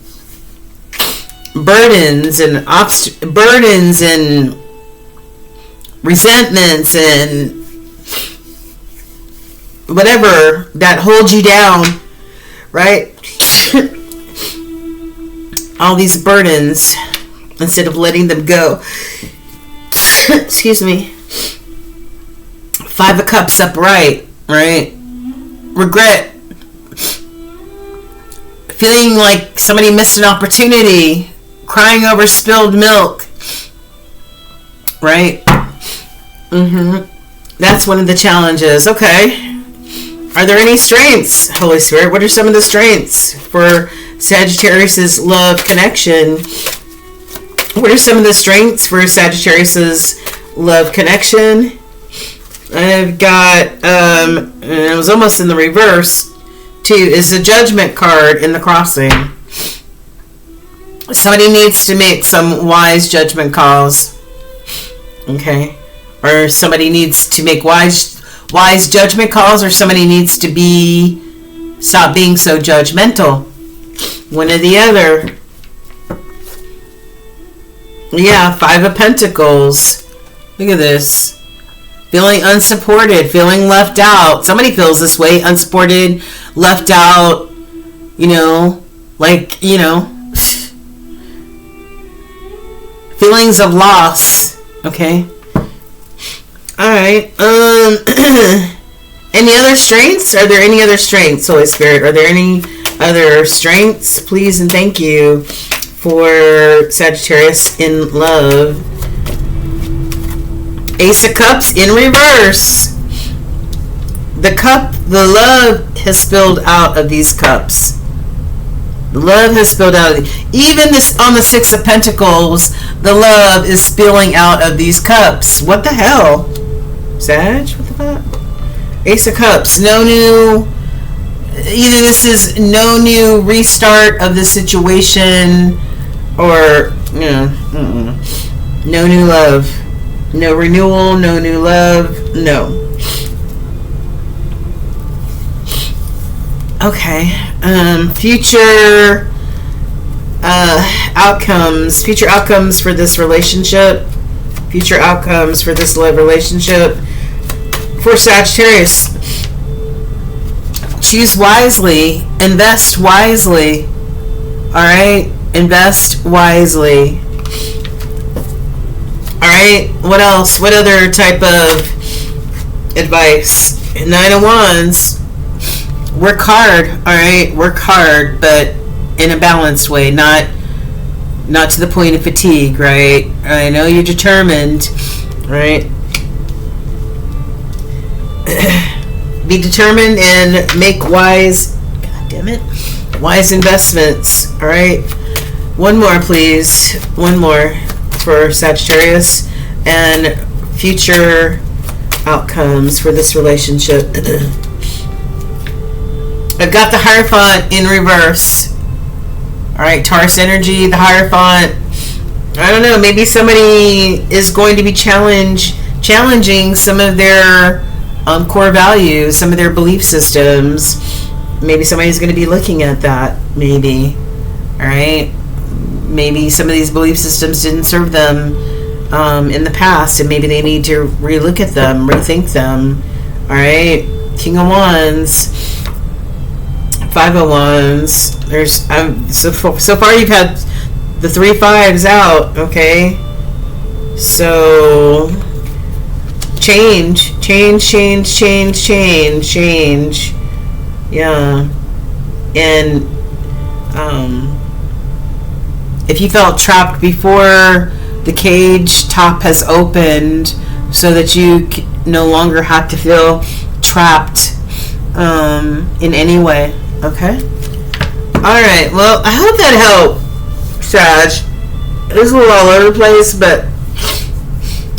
burdens and resentments and whatever that holds you down, right? All these burdens, instead of letting them go. Excuse me. Five of Cups upright, right? Regret. Feeling like somebody missed an opportunity. Crying over spilled milk. Right? That's one of the challenges. Okay. Are there any strengths, Holy Spirit? What are some of the strengths for Sagittarius's love connection? What are some of the strengths for Sagittarius's love connection? I've got, and it was almost in the reverse, too, is the Judgment card in the crossing. Somebody needs to make some wise judgment calls. Okay. Or somebody needs to make wise judgment calls, or somebody needs to stop being so judgmental. One or the other. Yeah, Five of Pentacles. Look at this. Feeling unsupported, feeling left out. Somebody feels this way, unsupported, left out, you know, like, you know, feelings of loss. Okay. All right. Any other strengths? Are there any other strengths, Holy Spirit? Are there any other strengths? Please and thank you for Sagittarius in love. Ace of Cups in reverse. The love has spilled out of these cups. The love has spilled out. Even this on the Six of Pentacles, the love is spilling out of these cups. What the hell? Sag? What the fuck? Ace of Cups. No new... Either this is no new restart of the situation, or, you know, no new love. No renewal, no new love. No. Okay, future outcomes for this relationship, future outcomes for this love relationship for Sagittarius. Choose wisely, invest wisely, all right, invest wisely. All right, what else? What other type of advice? Nine of Wands. Work hard, all right? Work hard, but in a balanced way, not to the point of fatigue, right? I know you're determined, right? Be determined and make wise, God damn it, wise investments, all right? One more, please. One more for Sagittarius and future outcomes for this relationship. I've got the Hierophant in reverse. Alright, Taurus energy, the Hierophant. I don't know, maybe somebody is going to be challenging some of their core values, some of their belief systems. Maybe somebody's going to be looking at that, maybe. Alright? Maybe some of these belief systems didn't serve them in the past, and maybe they need to relook at them, rethink them. Alright? King of Wands. Five of Wands. There's so far you've had the 3 5s out, okay? So change. Yeah. And if you felt trapped before, the cage top has opened so that you no longer have to feel trapped in any way. Okay. Alright, well, I hope that helped, Sag. It was a little all over the place, but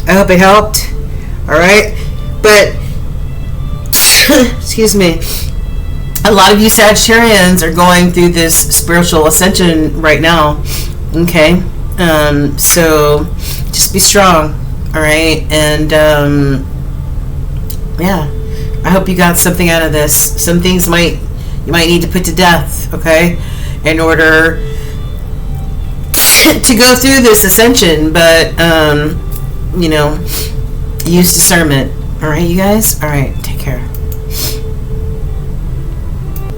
I hope it helped. Alright? But, excuse me, a lot of you Sagittarians are going through this spiritual ascension right now. Okay? So, just be strong. Alright? And, yeah. I hope you got something out of this. Some things you might need to put to death, okay, in order to go through this ascension, but, you know, use discernment. All right, you guys? All right, take care.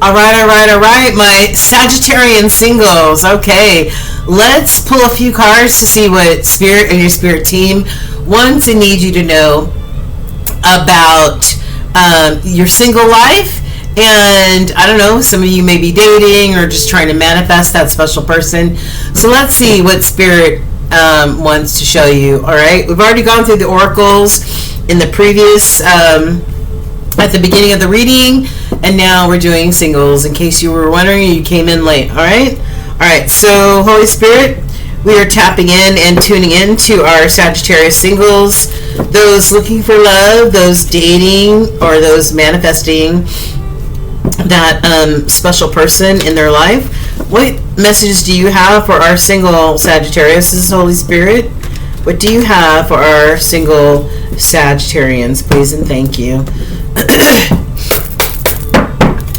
All right, my Sagittarian singles. Okay, let's pull a few cards to see what Spirit and your Spirit team wants and need you to know about your single life. And I don't know, some of you may be dating or just trying to manifest that special person. So let's see what Spirit wants to show you. All right, we've already gone through the oracles in the previous at the beginning of the reading, and now we're doing singles. In case you were wondering, you came in late. All right. So Holy Spirit, we are tapping in and tuning in to our Sagittarius singles, those looking for love, those dating, or those manifesting that special person in their life. What messages do you have for our single Sagittarius? This is Holy Spirit. What do you have for our single Sagittarians? Please and thank you.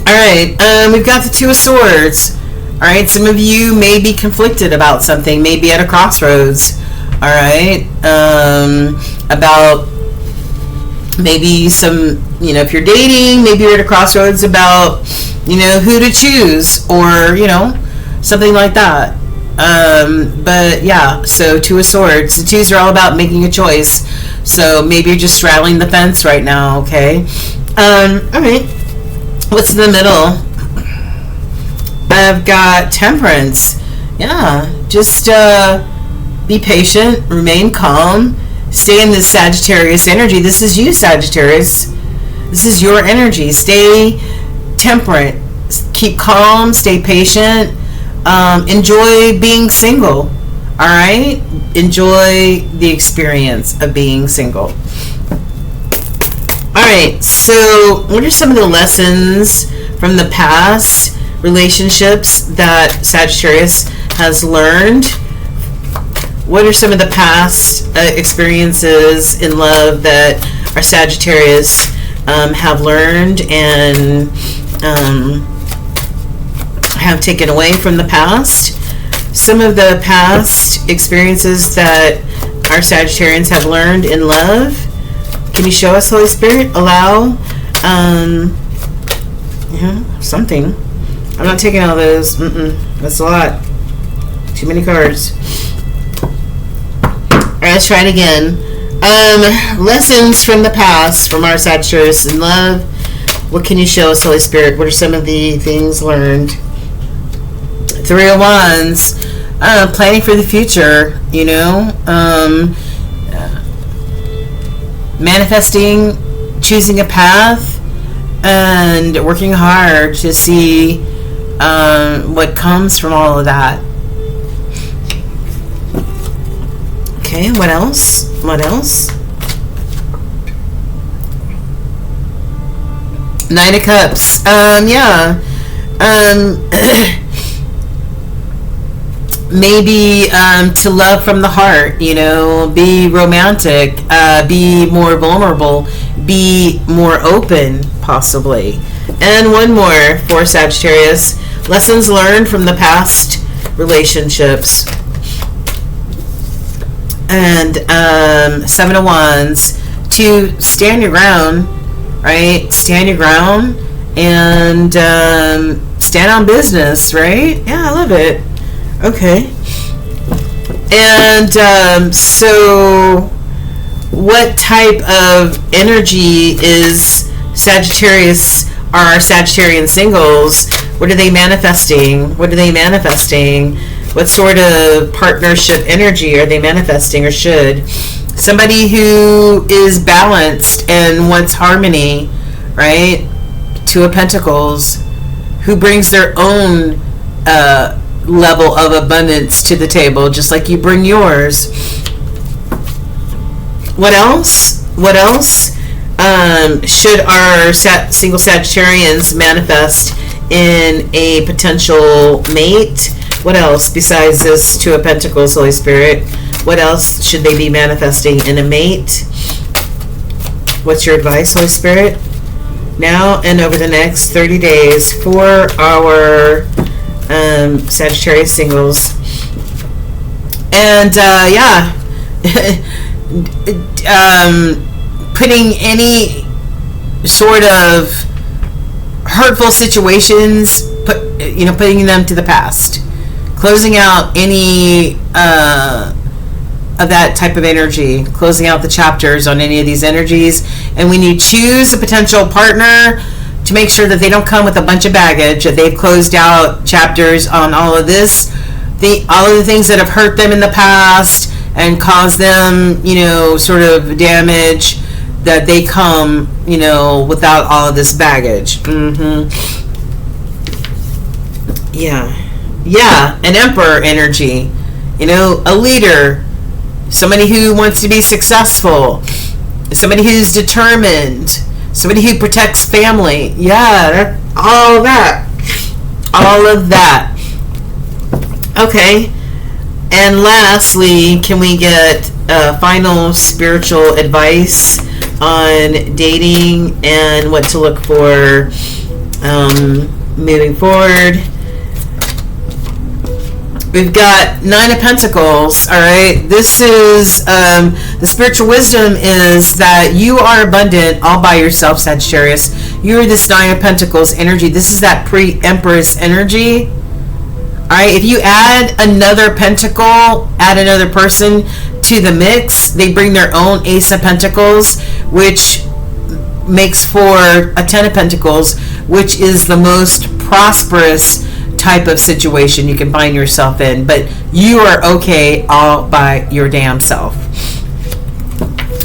Alright, we've got the Two of Swords. Alright, some of you may be conflicted about something, maybe at a crossroads. Alright, about maybe some, you know, if you're dating, maybe you're at a crossroads about, you know, who to choose, or, you know, something like that. But yeah, so Two of Swords. The twos are all about making a choice. So maybe you're just straddling the fence right now, okay? All right. What's in the middle? I've got Temperance. Yeah, just be patient, remain calm, stay in this Sagittarius energy. This is you, Sagittarius. This is your energy. Stay temperate, keep calm, stay patient, enjoy being single. All right, enjoy the experience of being single. All right, so what are some of the lessons from the past relationships that Sagittarius has learned? What are some of the past experiences in love that our Sagittarius have learned and have taken away from the past? Some of the past experiences that our Sagittarians have learned in love. Can you show us, Holy Spirit? Allow something. I'm not taking all those. That's a lot. Too many cards. Alright, let's try it again. Lessons from the past from our Sagittarius in love. What can you show us, Holy Spirit? What are some of the things learned? Three of Wands. Planning for the future, manifesting, choosing a path, and working hard to see what comes from all of that. Okay, what else? What else? Nine of Cups. Maybe to love from the heart, be romantic, be more vulnerable, be more open, possibly. And one more for Sagittarius. Lessons learned from the past relationships. And Seven of Wands. To stand your ground, right? Stand your ground and stand on business, right? Yeah, I love it. Okay. And so what type of energy is Sagittarius, are Sagittarian singles? What are they manifesting? What are they manifesting? What sort of partnership energy are they manifesting, or should? Somebody who is balanced and wants harmony, right? Two of Pentacles, who brings their own level of abundance to the table, just like you bring yours. What else? What else should our single Sagittarians manifest in a potential mate? What else besides this Two of Pentacles, Holy Spirit? What else should they be manifesting in a mate? What's your advice, Holy Spirit? Now and over the next 30 days for our Sagittarius singles. And putting any sort of hurtful situations, putting them to the past, closing out any of that type of energy, closing out the chapters on any of these energies. And when you choose a potential partner, to make sure that they don't come with a bunch of baggage, that they've closed out chapters on all of this, all of the things that have hurt them in the past and caused them, sort of damage, that they come, without all of this baggage. Yeah, an Emperor energy, a leader, somebody who wants to be successful, somebody who's determined, somebody who protects family. Yeah, all of that. Okay. And lastly, can we get final spiritual advice on dating and what to look for moving forward? We've got Nine of Pentacles, all right? This is, the spiritual wisdom is that you are abundant all by yourself, Sagittarius. You're this Nine of Pentacles energy. This is that pre-Empress energy, all right? If you add another pentacle, add another person to the mix, they bring their own Ace of Pentacles, which makes for a 10 of Pentacles, which is the most prosperous type of situation you can find yourself in. But you are okay all by your damn self.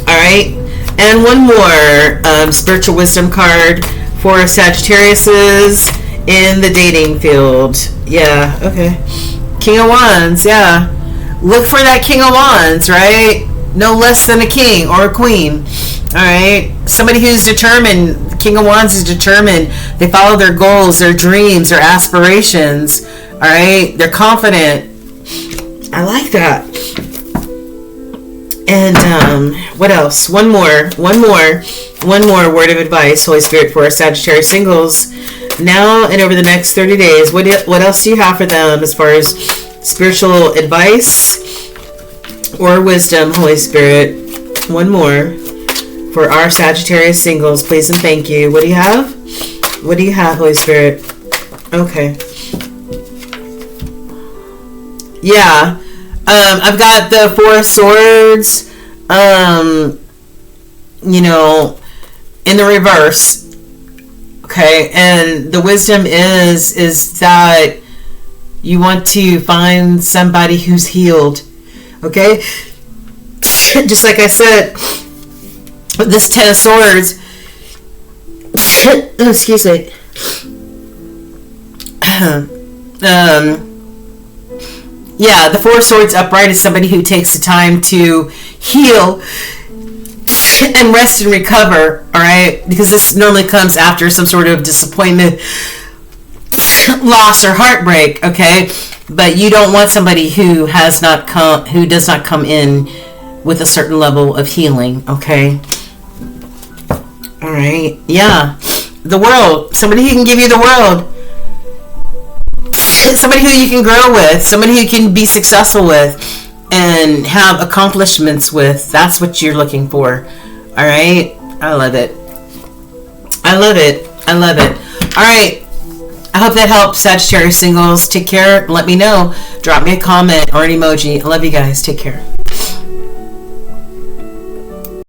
All right. And one more spiritual wisdom card for Sagittariuses in the dating field. Yeah, okay. King of Wands, yeah. Look for that King of Wands, right? No less than a king or a queen. All right. Somebody who's determined. King of Wands is determined. They follow their goals, their dreams, their aspirations. All right. They're confident. I like that. And what else? One more word of advice, Holy Spirit, for our Sagittarius singles now and over the next 30 days. What else do you have for them as far as spiritual advice or wisdom, Holy Spirit? One more for our Sagittarius singles, please and thank you. What do you have? What do you have, Holy Spirit? Okay. Yeah. I've got the Four of Swords, you know, in the reverse. Okay. And the wisdom is that you want to find somebody who's healed. Okay. Just like I said, this Ten of Swords, oh, excuse me. Yeah, the Four of Swords upright is somebody who takes the time to heal and rest and recover, all right? Because this normally comes after some sort of disappointment, loss, or heartbreak, okay? But you don't want somebody who does not come in with a certain level of healing, okay? All right, yeah. The world, somebody who can give you the world. Somebody who you can grow with, somebody who you can be successful with and have accomplishments with. That's what you're looking for. All right. I love it. I love it. I love it. All right. I hope that helps, Sagittarius singles. Take care. Let me know. Drop me a comment or an emoji. I love you guys. Take care.